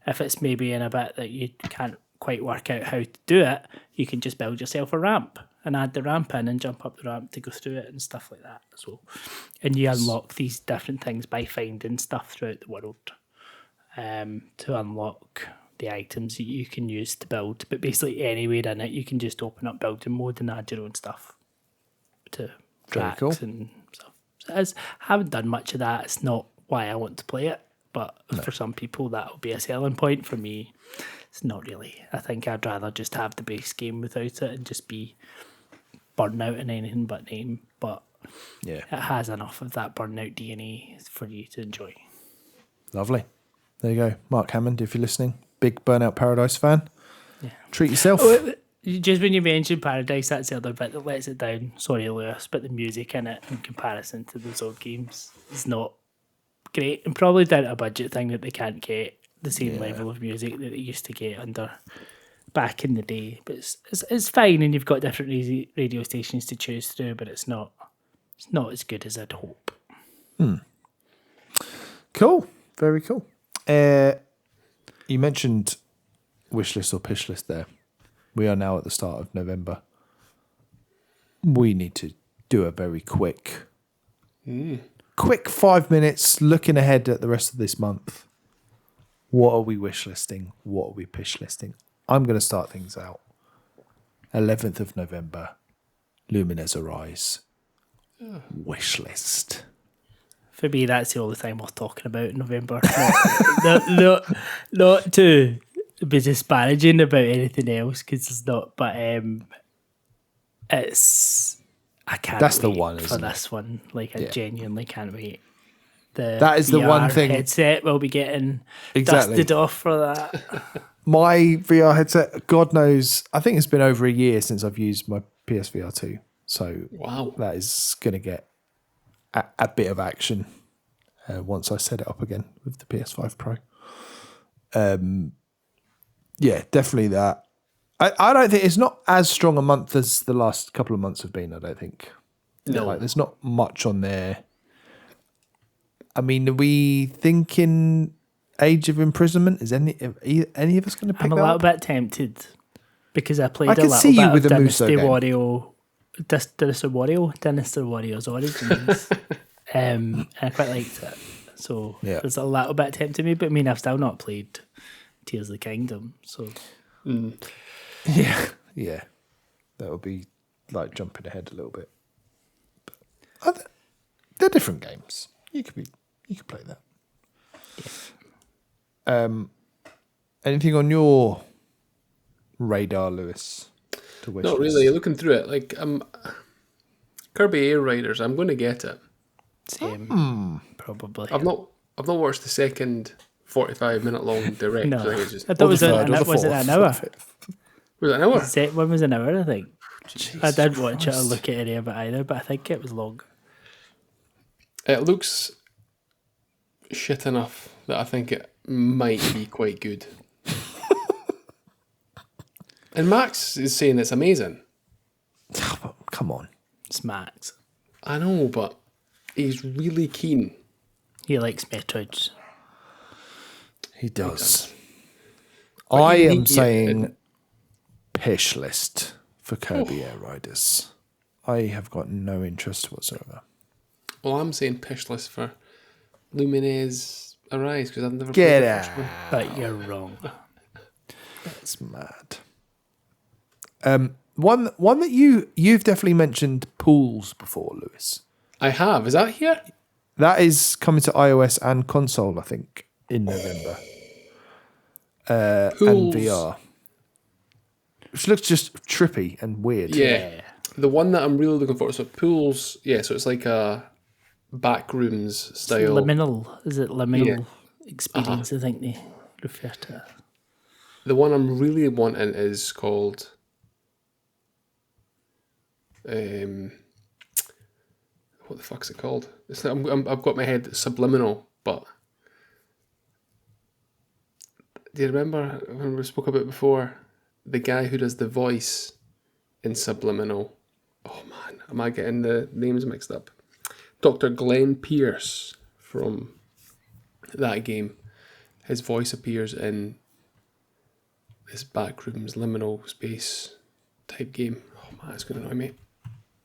If it's maybe in a bit that you can't quite work out how to do it, you can just build yourself a ramp and add the ramp in and jump up the ramp to go through it and stuff like that. So, and you unlock these different things by finding stuff throughout the world to unlock the items that you can use to build. But basically anywhere in it, you can just open up building mode and add your own stuff. to Very tracks cool. and stuff. So I haven't done much of that. It's not why I want to play it, but for some people that'll be a selling point. For me, it's not really. I think I'd rather just have the base game without it and just be burnout in anything but name. But Yeah. it has enough of that burnout DNA for you to enjoy. Lovely. There you go. Mark Hammond, if you're listening, big Burnout Paradise fan. Yeah. Treat yourself. Just when you mentioned Paradise, that's the other bit that lets it down. Sorry, Lewis, but the music in it, in comparison to those old games, is not great, and probably down to a budget thing that they can't get the same level of music that they used to get under back in the day. But it's fine, and you've got different radio stations to choose through, but it's not as good as I'd hope. Cool. Very cool. You mentioned Wishlist or Pishlist there. We are now at the start of November. We need to do a very quick 5 minutes looking ahead at the rest of this month. What are we wishlisting? What are we pishlisting? I'm going to start things out. 11th of November, Lumines Arise. Wishlist. For me, that's the only time worth talking about in November. Not to be disparaging about anything else, because it's not. But it's I can't. That's the wait one, for isn't it? this one. Like I genuinely can't wait. That is the one VR thing- headset will be getting Exactly. dusted off for that. My VR headset, God knows, I think it's been over a year since I've used my PSVR 2. So Wow. that is going to get a bit of action once I set it up again with the PS5 Pro. Yeah, definitely that. I don't think it's not as strong a month as the last couple of months have been, I don't think. No. Like, there's not much on there. I mean, are we thinking Age of Imprisonment? Is any of us going to pick I'm a that little up? bit tempted because I played I a can little see you bit with of the Muso Dynasty game. Dynasty Warriors Origins, and I quite liked it. So Yeah. there's a little bit tempting me, but I mean, I've still not played Tears of the Kingdom, so Yeah, that would be like jumping ahead a little bit. But they're different games. You could play that. Anything on your radar, Lewis? To wish Not list? really. Looking through it, like Kirby Air Riders, I'm going to get it. same probably. I've not watched the second 45-minute long direct. No, I think it's just, I thought it was third or the was it fourth. an hour? was it an hour? One was an hour, I think. I didn't watch it or Christ. look at any of it either, but I think it was long. It looks shit enough that I think it might be quite good. And Max is saying it's amazing. Come on. It's Max. I know, but he's really keen. He likes Metroids. He does. But I you am need- saying Pish list for Kirby Air Riders. I have got no interest whatsoever. Well, I'm saying Pishlist for Lumines Arise because I've never Get played the first out. one. But you're wrong. That's mad. One that you've definitely mentioned pools before, Lewis. I have. Is that here? That is coming to iOS and console, I think, in November. And Pools. VR. Which looks just trippy and weird. Yeah. The one that I'm really looking for. So Pools, yeah, so it's like a backrooms style. Liminal. Is it liminal Yeah. experience? I think they refer to it. The one I'm really wanting is called what the fuck's it called? It's like, I've got my head Subliminal, but do you remember when we spoke about it before? The guy who does the voice in Subliminal. Oh man, am I getting the names mixed up? Dr. Glenn Pierce from that game. His voice appears in this backrooms liminal space type game. Oh man, it's going to annoy me.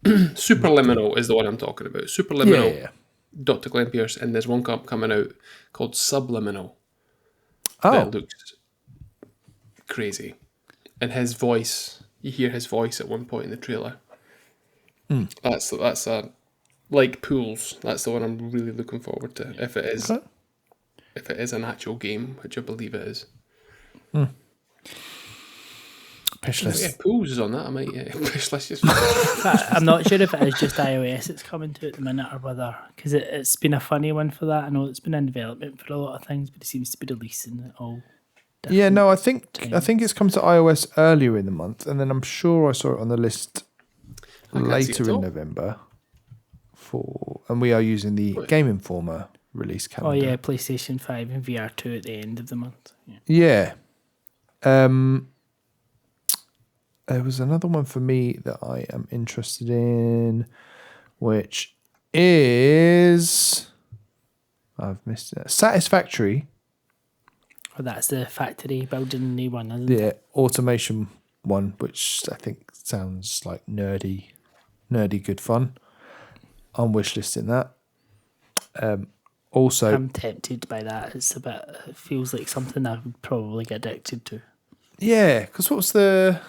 Superliminal is the one I'm talking about. Superliminal. Yeah. Dr. Glenn Pierce, and there's one coming out called Subliminal. Oh, That looks crazy. And his voice, you hear his voice at one point in the trailer. That's a like pools. That's the one I'm really looking forward to. If it is, Okay. if it is an actual game, which I believe it is. Pishlist. Yeah, pools is on that. I might Pishlist just. I'm not sure if it is just iOS it's coming to at the minute or whether, because it's been a funny one for that. I know it's been in development for a lot of things, but it seems to be releasing it all. Yeah, no, I think times. it's come to iOS earlier in the month, and then I'm sure I saw it on the list can't see it later at in all. November. And we are using the Game Informer release Oh calendar. yeah, PlayStation 5 and VR2 at the end of the month. Yeah. Yeah. There was another one for me that I am interested in, which is I've missed it. Satisfactory. Oh, that's the factory building a new one, isn't it? The automation one, which I think sounds like nerdy good fun. I'm wishlisting that. Also, I'm tempted by that. It feels like something I would probably get addicted to. yeah, because what was the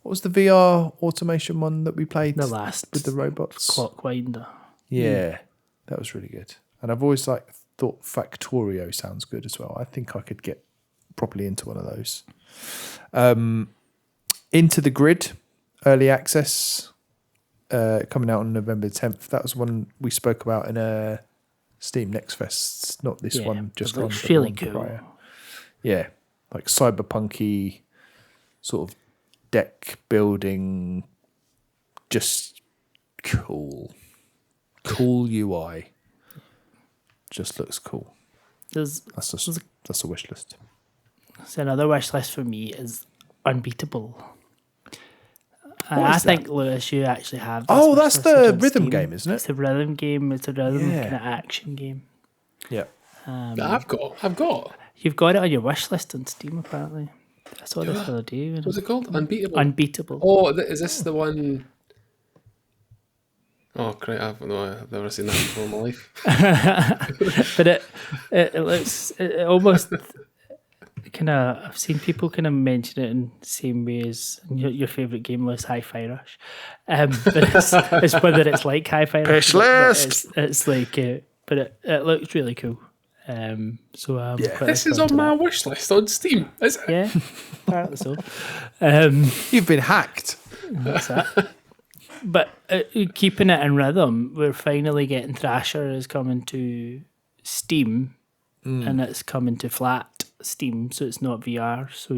VR automation one that we played The last with the robots? Clockwinder. Yeah, that was really good. And I've always thought Factorio sounds good as well. I think I could get properly into one of those. Into the Grid, early access, coming out on November 10th. That was one we spoke about in a Steam Next Fest. Not this Yeah, one, just it one. looks but the really one cool. prior. Yeah, like cyberpunky sort of deck building, just cool UI. Just looks cool. There's That's a wish list. So another wish list for me is Unbeatable. What is that? think, Lewis, you actually have this Oh, wish that's listed the on rhythm Steam. game, isn't it? It's a rhythm game. It's a rhythm Yeah. kind of action game. Yeah. I've got. You've got it on your wish list on Steam, apparently. I saw this the other day. What's it called? Unbeatable. Unbeatable. Oh, is this the one? Oh, great! I've never seen that before in my life. But it looks it almost kind of. I've seen people kind of mention it in the same way as your favourite game was Hi-Fi Rush, but it's whether it's like Hi-Fi Rush. Pishlist! It's like, but it looks really cool. So Yeah. quite This is looking on forward my to wish list on Steam. Is it? that. Yeah, apparently so. You've been hacked. That's that. But keeping it in rhythm, we're finally getting Thrasher is coming to Steam, and it's coming to flat Steam, so it's not VR. So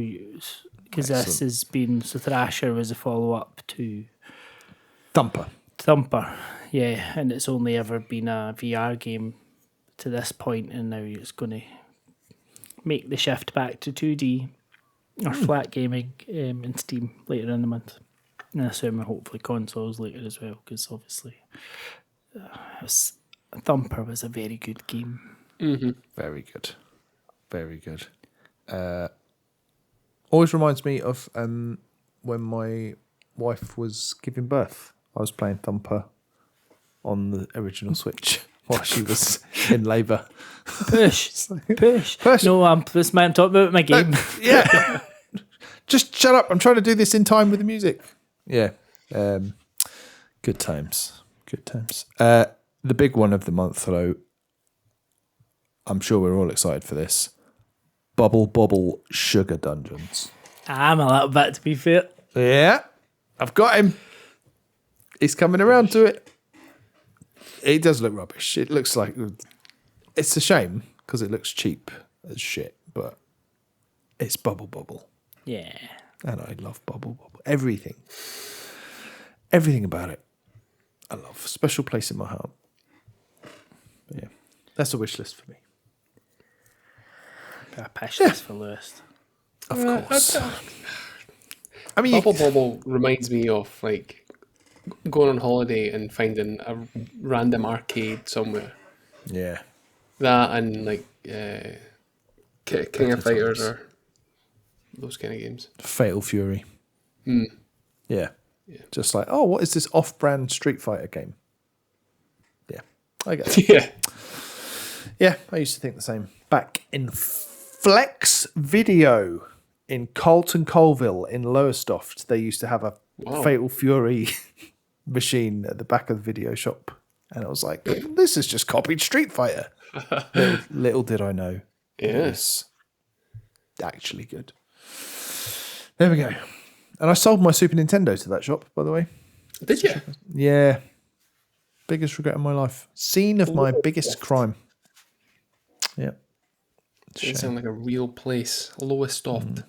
because this has been Thrasher was a follow up to Thumper, yeah, and it's only ever been a VR game to this point, and now it's going to make the shift back to 2D or flat gaming in Steam later in the month. And I assume hopefully consoles later as well, because obviously Thumper was a very good game. Very good. Very good. Always reminds me of when my wife was giving birth. I was playing Thumper on the original Switch while she was in labour. Push. No, I'm talking about my game. Yeah. Just shut up. I'm trying to do this in time with the music. Yeah. Good times. Good times. The big one of the month, though, I'm sure we're all excited for this. Bubble Bobble Sugar Dungeons. I'm a little bit, to be fair. Yeah. I've got him. He's coming around to it. It does look rubbish. It looks like... It's a shame, because it looks cheap as shit, but it's Bubble Bobble. Yeah. And I love Bubble Bobble. Everything about it. I love. Special place in my heart. But yeah. That's a wish list for me. A Pishlist for Lewis. Of course. I mean, Bubble Bobble reminds me of like going on holiday and finding a random arcade somewhere. yeah. That and like King of Fighters or those kind of games. Fatal Fury. Yeah. Just like, oh, what is this off-brand Street Fighter game? Yeah. I get it. Yeah. Yeah, I used to think the same. Back in Flex Video in Colton Colville in Lowestoft, they used to have a Fatal Fury machine at the back of the video shop, and I was like, "This is just copied Street Fighter." little did I know, Yes. actually good. There we go. And I sold my Super Nintendo to that shop, by the way. Did you? Yeah. Biggest regret of my life. Scene of my biggest crime. Yeah. Doesn't sound like a real place. Lowestoft.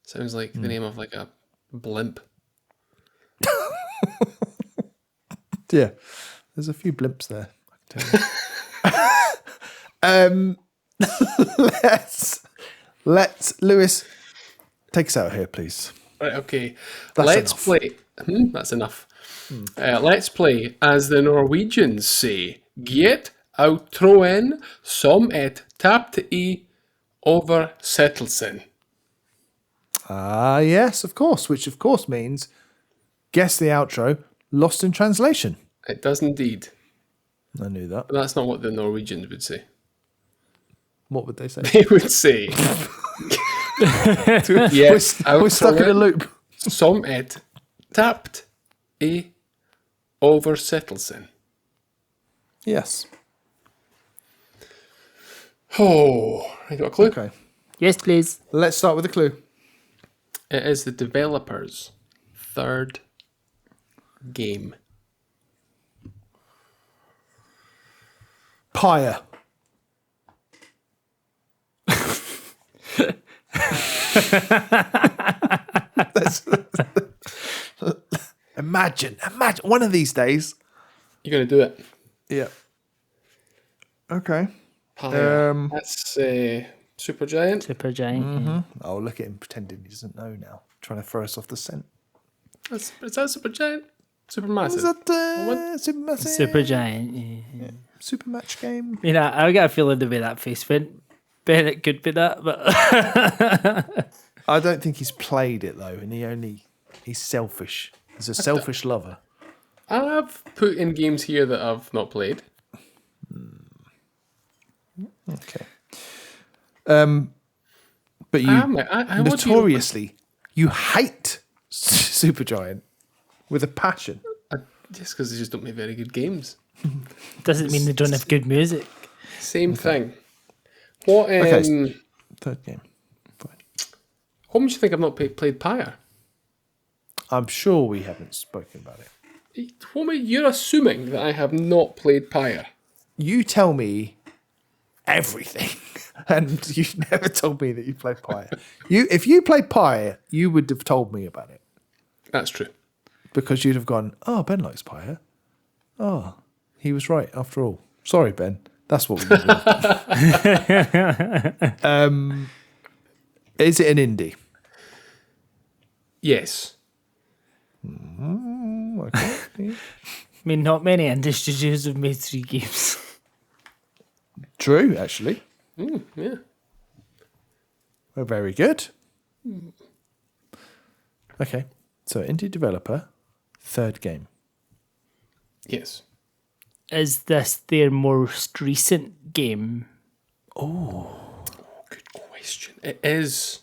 Sounds like the name of like a blimp. Yeah. There's a few blimps there, I can tell you. Let's Lewis, take us out here, please. Right, okay. That's Let's enough. play. That's enough. Let's play, as the Norwegians say, get outroen som ett tapt I oversettelsen. Yes, of course, which of course means guess the outro, lost in translation. It does indeed. I knew that. But that's not what the Norwegians would say. What would they say? They would say, yes, We're stuck in a outroen loop. som ett tapt I oversettelsen. Yes. Oh, I got a clue. Okay. Yes, please. Let's start with a clue. It is the developer's third game. Pyre. Imagine one of these days. You're going to do it. Yeah. Okay. That's Supergiant. Supergiant. Oh, look at him pretending he doesn't know now. Trying to throw us off the scent. Is that Supergiant? Supermassive. Is that Supergiant. Yeah. Super match game? I mean, I got a feeling the way that face went. Bet it could be that, but I don't think he's played it though, and he's selfish. He's a selfish lover. I've put in games here that I've not played. Okay. But you I want you- notoriously you hate Supergiant with a passion. just because they just don't make very good games. doesn't mean they don't have good music. Same thing. What Okay. Third game. Fine. what makes you think I've not played Pyre? I'm sure we haven't spoken about it. You're assuming that I have not played Pyre. You tell me everything, and you've never told me that you played Pyre. If you played Pyre, you would have told me about it That's true. because you'd have gone, "Oh, Ben likes Pyre. Oh, he was right after all. Sorry, Ben. That's what we did." Is it an indie? Yes. Okay. I mean, not many indie studios have made 3 games. True, actually. Yeah. We're very good. Okay, so indie developer, third game. Yes. Is this their most recent game? Good question. It is.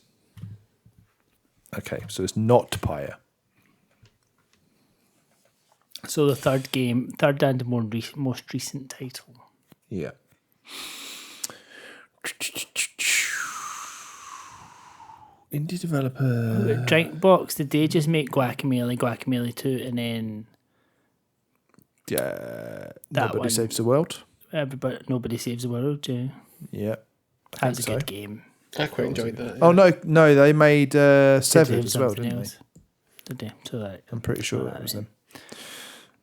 Okay, so it's not Pyre. So the third and most recent title. Yeah. Indie developer. Drinkbox, did they just make Guacamelee 2, and then Yeah. That Nobody one. Saves the World. Nobody Saves the World? Yeah. Yeah. That was a so. good game. I quite enjoyed that. Oh no, they made Did they Seven have as well, something didn't else? Did they? So that I'm pretty sure Oh, that was right.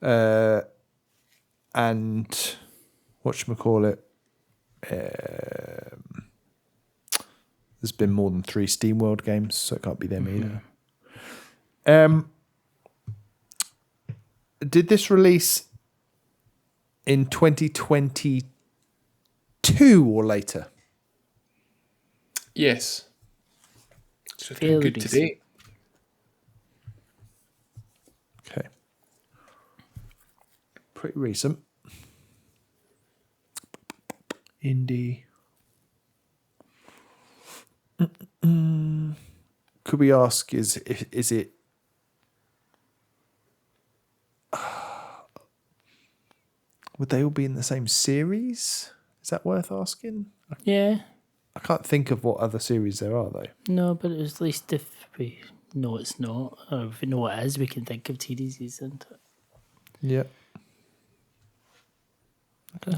them. And whatchamacallit, there's been more than 3 SteamWorld games, so it can't be them either. Did this release in 2022 or later? Yes. So Fairly good recent. today. Okay. Pretty recent. Indie. Could we ask, is it would they all be in the same series? Is that worth asking? Yeah. I can't think of what other series there are though. No, but at least if we know it's not, or if we know what it is, we can think of series, isn't it? Yeah.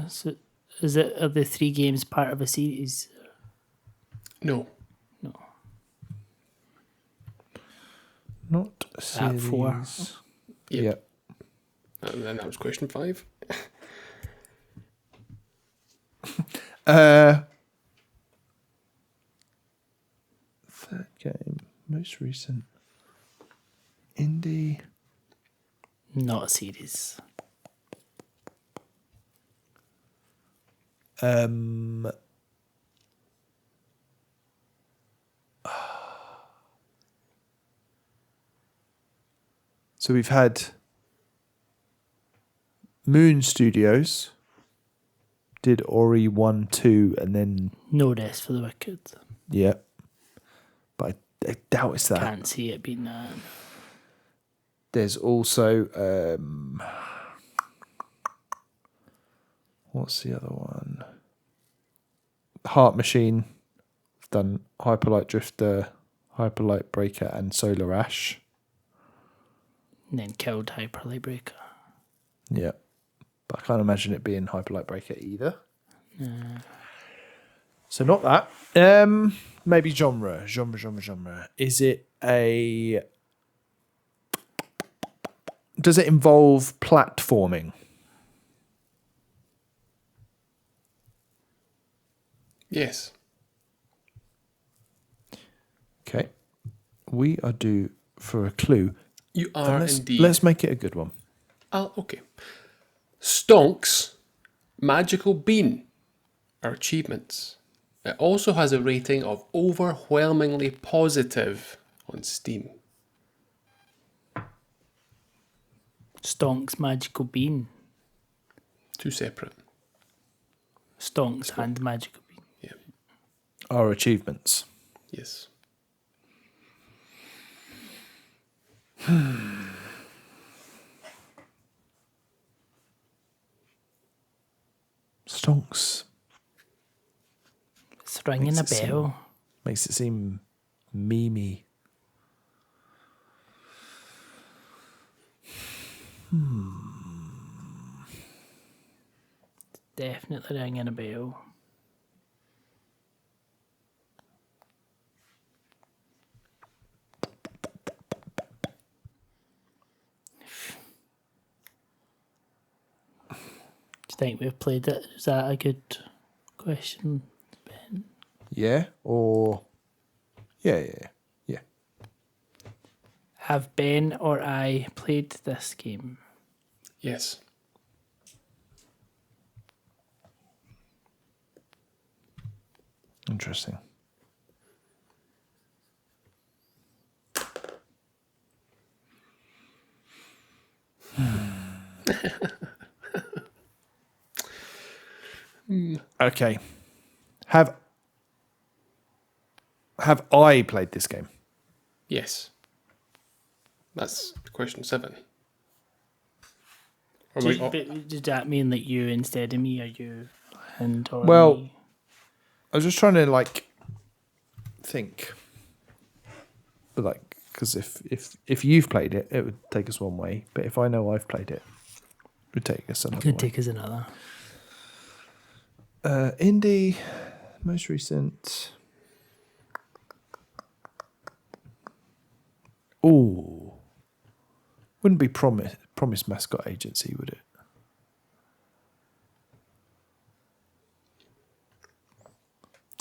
So, are the 3 games part of a series? No. No. Not That series. 4. Yep. And then that was question 5. Third game, most recent indie. Not a series. So we've had Moon Studios did Ori 1, 2, and then No Rest for the Wicked. yeah. But I doubt it's that. Can't see it being that. There's also what's the other one? Heart Machine. We've done Hyperlight Drifter, Hyperlight Breaker, and Solar Ash. And then killed Hyper Light Breaker. Yeah. But I can't imagine it being Hyperlight Breaker either. So not that. Maybe genre. Is it a... Does it involve platforming? Yes. Okay. We are due for a clue. You are let's, indeed. Let's make it a good one. Okay. Stonk's Magical Bean are achievements. It also has a rating of overwhelmingly positive on Steam. Stonk's Magical Bean. 2 separate. Stonk's and Magical Bean. Yeah. Our achievements. Yes. Stonks. It's ringing a bell. Makes it seem memey. Definitely ringing a bell. Do you think we've played it? Is that a good question, Ben? Yeah, or... Yeah. Have Ben or I played this game? Yes. Interesting. Okay. Have I played this game? Yes. That's question 7. Does that mean that you instead of me, are you and or Well, me? I was just trying to think, but because if you've played it, it would take us one way. But if I know I've played it, it would take us another Could way. take us another. Indie, most recent. Oh, wouldn't be Promise Mascot Agency, would it?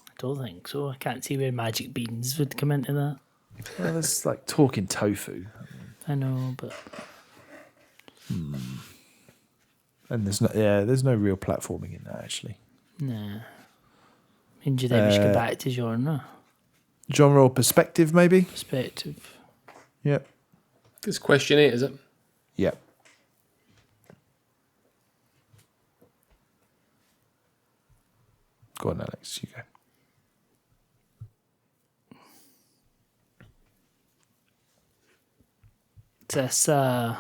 I don't think so. I can't see where Magic Beans would come into that. Well, that's like Talking Tofu, I know, but and there's no real platforming in that actually. nah. I mean, do you think we should go back to genre? Genre or perspective, maybe. Perspective. Yep. It's question 8, is it? Yep. Go on, Alex. You go. Is this, what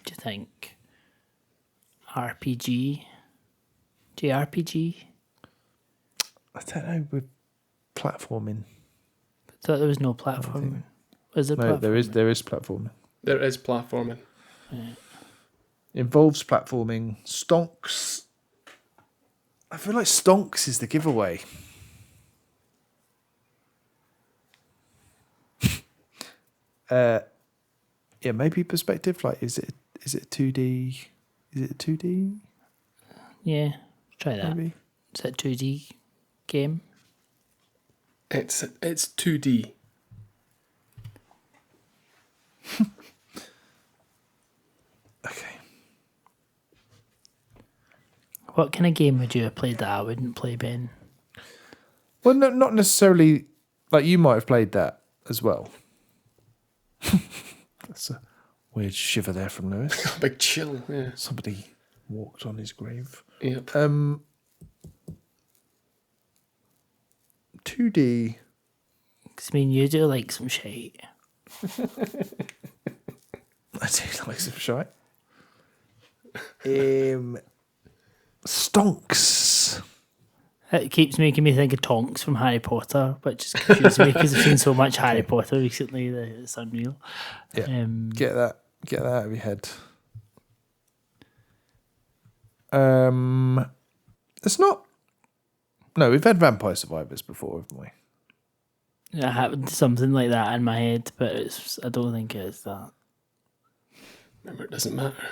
do you think? RPG. JRPG. I don't know with platforming. I thought there was no platforming. Was there No, platforming? there is platforming. There is platforming. Involves platforming. Stonks. I feel like Stonks is the giveaway. Yeah, maybe perspective. Like, is it 2D? Is it 2D? Yeah, try that. Maybe. Is that 2D game? It's 2D. Okay. What kind of game would you have played that I wouldn't play, Ben? Well, no, not necessarily. Like, you might have played that as well. That's a weird shiver there from Lewis. Big chill. Yeah. Somebody walked on his grave. Yep. 2D. Because, I mean, you do like some shite. I do like some shite. Stonks. It keeps making me think of Tonks from Harry Potter, which is confusing me because I've seen so much Harry Potter recently that it's unreal. Yeah. Get that out of your head. It's not. No, we've had Vampire Survivors before, haven't we? I had something like that in my head, but I don't think it's that. Remember, it doesn't matter.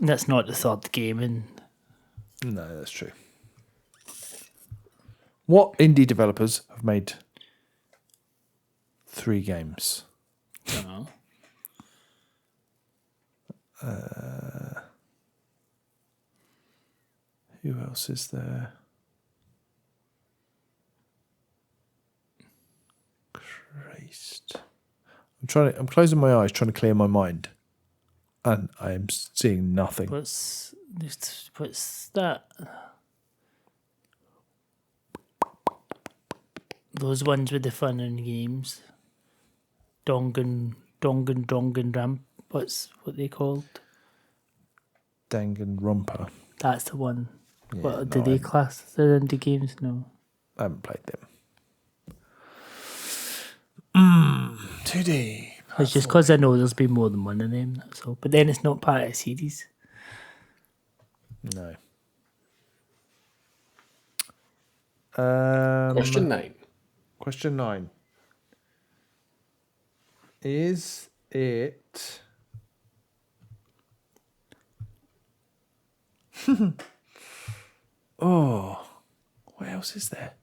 That's not the third game, and No, that's true. What indie developers have made 3 games? I don't know. Who else is there? Christ. I'm closing my eyes, trying to clear my mind. And I am seeing nothing. What's that? Those ones with the fun and games. Dongan Ramp. What's what they called? Danganronpa. That's the one. Yeah, What no, do they class as indie games? No. I haven't played them. 2D. It's just because I know there's been more than one of them, that's all. But then it's not part of a series. No. Question 9. Question 9. Is it... Oh, what else is there?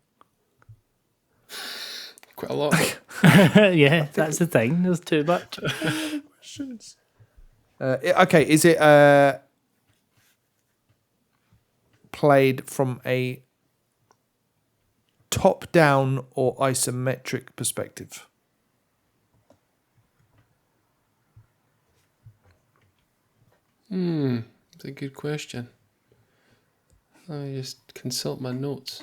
Quite a lot. Yeah, that's the thing. There's too much. Questions. Okay, is it played from a top-down or isometric perspective? That's a good question. Let me just consult my notes.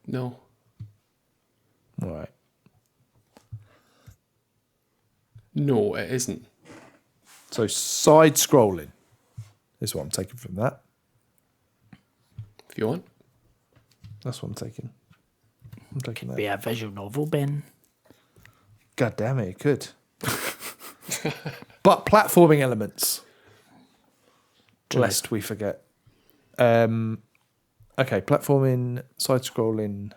No. All right. No, it isn't. So side-scrolling is what I'm taking from that. If you want. That's what I'm taking. I'm taking that. Be a visual novel, Ben. God damn it, it could. But platforming elements. Lest we forget. Okay, platforming, side-scrolling.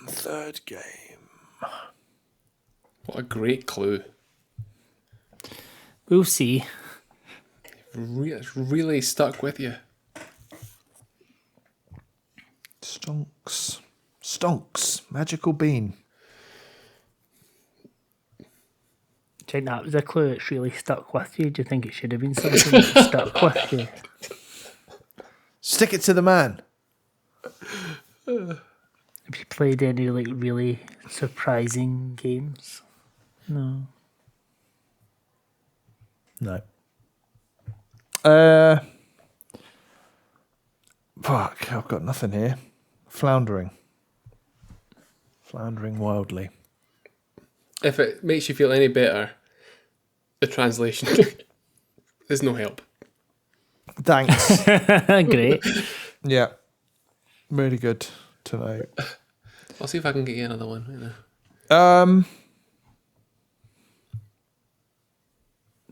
Third game. What a great clue. We'll see. It's really stuck with you. Stonks. Magical bean. Do you think that was a clue that's really stuck with you? Do you think it should have been something that stuck with you? Stick it to the man. Have you played any like really surprising games? No. No. Fuck, I've got nothing here. Floundering wildly. If it makes you feel any better, The translation is no help. Thanks. Great. Yeah. Really good to know. I'll see if I can get you another one right now.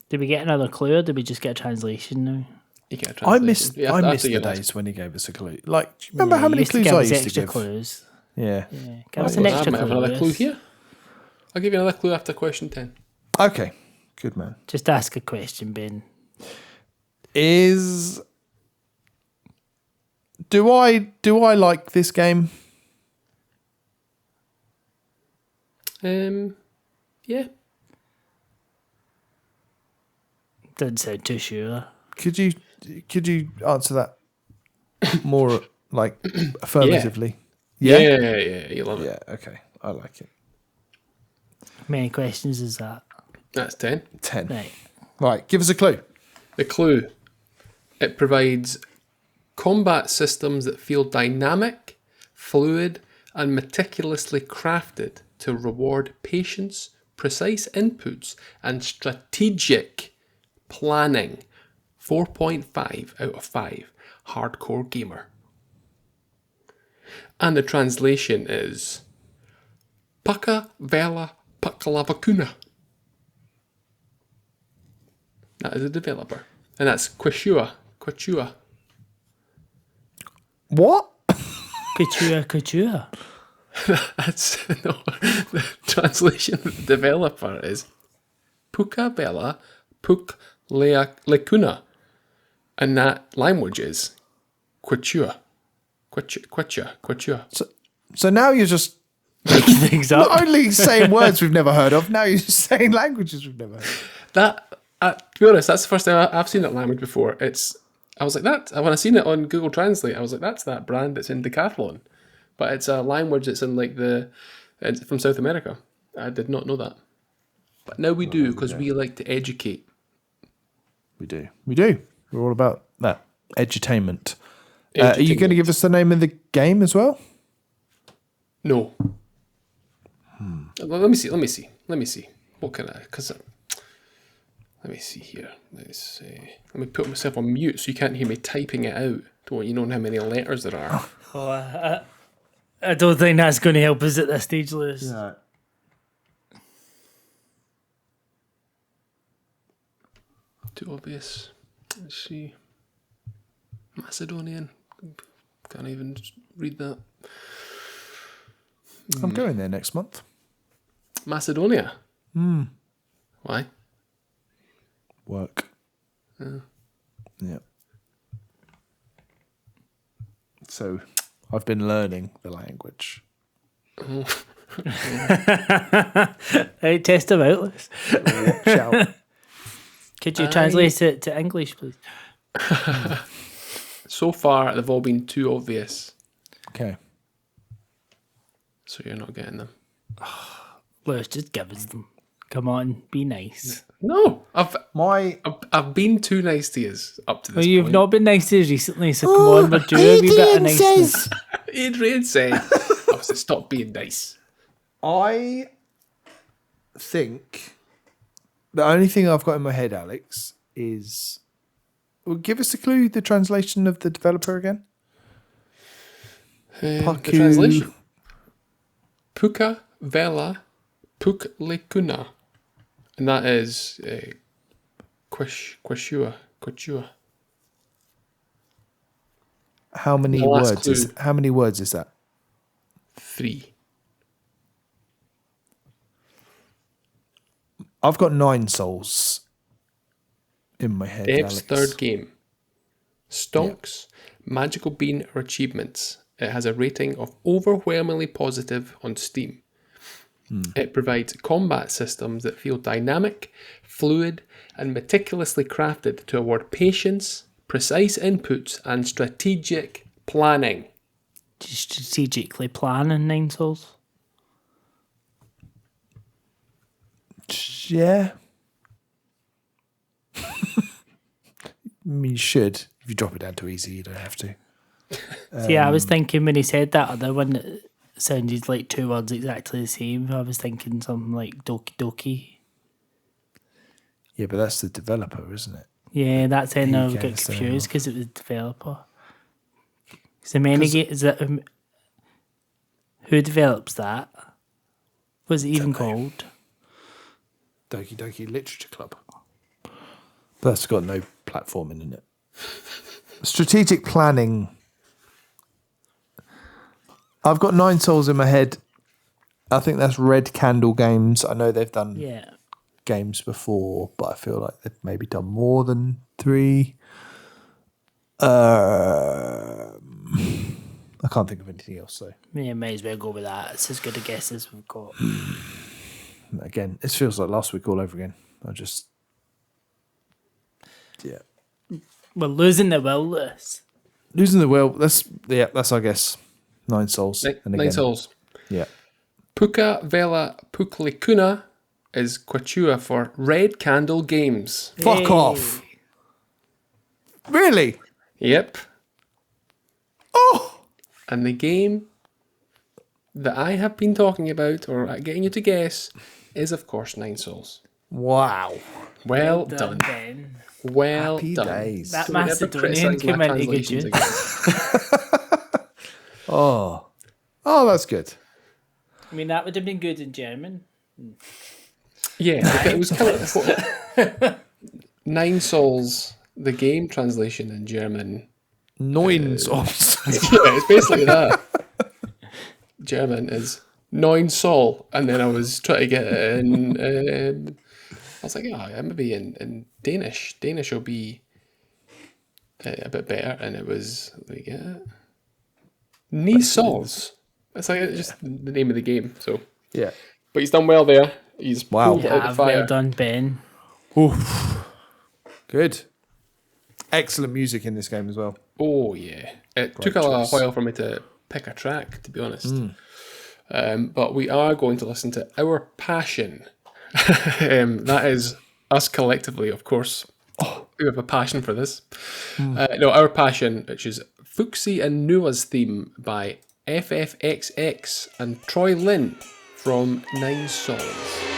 Did we get another clue or did we just get a translation now? You get a I translation. missed You I have missed to the get that. days when he gave us a clue. Like, do you remember Yeah, how you many used to clues give I us used to extra give? clues. Yeah. Yeah. Give us an I extra might have clue. another clue Lewis. here. I'll give you another clue after question 10. Okay. Good man. Just ask a question, Ben. Do I like this game? Yeah. Didn't sound too sure. Could you answer that more like affirmatively? Yeah. You love it. Yeah, okay. I like it. How many questions is that? That's 10. 10. Right. Right, give us a clue. The clue. It provides combat systems that feel dynamic, fluid, and meticulously crafted to reward patience, precise inputs, and strategic planning. 4.5 out of 5. Hardcore gamer. And the translation is Paka Vela Pakalavakuna. That is a developer. And that's Quechua. What? Couture. That's no. The translation of the developer is Puka Bella Puk Lekuna, and that language is Quechua. So now you're just Things up. not only saying words we've never heard of, now you're just saying languages we've never heard of. That, to be honest, that's the first time I've seen that language before. I was like that when I seen it on Google Translate. I was like, that's that brand that's in Decathlon, but it's a language that's in it's from South America. I did not know that, but now we do because we like to educate. We do. We're all about that. Edutainment. Are you going to give us the name of the game as well? No. Let me see. What can I? Let me see here. Let me put myself on mute so you can't hear me typing it out. Don't want you knowing how many letters there are. Oh, I don't think that's going to help us at this stage, Lewis. No. Too obvious. Let's see. Macedonian. Can't even read that. I'm going there next month. Macedonia. Why? Work. Yeah. So I've been learning the language. Hey, test them out, Lewis. Watch out. Could you translate it to English, please? So far, they've all been too obvious. Okay. So you're not getting them. Lewis, just give us them. Come on, be nice. No, I've been too nice to you up to this Well, you've point. not been nice to us recently, so come on, we're due a wee bit of niceness. Adrian said, I was to stop being nice. I think the only thing I've got in my head, Alex, is... Well, give us a clue, the translation of the developer again. The translation. Puka Vela Puklekuna. And that is Quechua. How many The last words is clue. how many words is that? 3. I've got 9 souls in my head, Dev's Alex. third game. Stonks, Magical Bean or Achievements. It has a rating of overwhelmingly positive on Steam. It provides combat systems that feel dynamic, fluid, and meticulously crafted to award patience, precise inputs, and strategic planning. Strategically planning 9 souls. Yeah. I mean, you should. If you drop it down too easy, you don't have to. See, I was thinking when he said that other one that sounded like 2 words exactly the same, I was thinking something like Doki Doki. Yeah, but that's the developer, isn't it? Yeah, that's it. No, I got can't say confused because it was developer. So many games. Is that who develops that? What's it even called? Doki Doki Literature Club. That's got no platforming in it. Strategic planning. I've got 9 Souls in my head. I think that's Red Candle Games. I know they've done games before, but I feel like they've maybe done more than 3. I can't think of anything else, though. Yeah, may as well go with that. It's as good a guess as we've got. Again, it feels like last week all over again. Yeah. We're losing the will, Lewis. Losing the will. That's I guess 9 Souls. And 9 Souls. Yeah. Puka Vela Puklikuna is Quechua for Red Candle Games. Fuck off. Really? Yep. Oh! And the game that I have been talking about, or getting you to guess, is of course 9 Souls. Wow. Well done. Ben. Well Happy done. days. That So never Macedonian criticise my came into good translations use. again. Oh, that's good. I mean, that would have been good in German. Yeah, it was kind of 9 Souls, the game translation in German. 9 Souls. Yeah, it's basically that. German is 9 Sol, and then I was trying to get it in. I was like, maybe in Danish. Danish will be a bit better, and it was let me get it. 9 Sols. It's like just the name of the game. So Yeah. but he's done well there. He's pulled it out the fire. Well done, Ben. Oof. Good. Excellent music in this game as well. Oh yeah, it took a while for me to pick a track, to be honest. But we are going to listen to Our Passion. That is us collectively, of course. We have a passion for this. No, Our Passion, which is Fuxi and Nua's theme by FFXX and Troy Lynn from 9 Souls.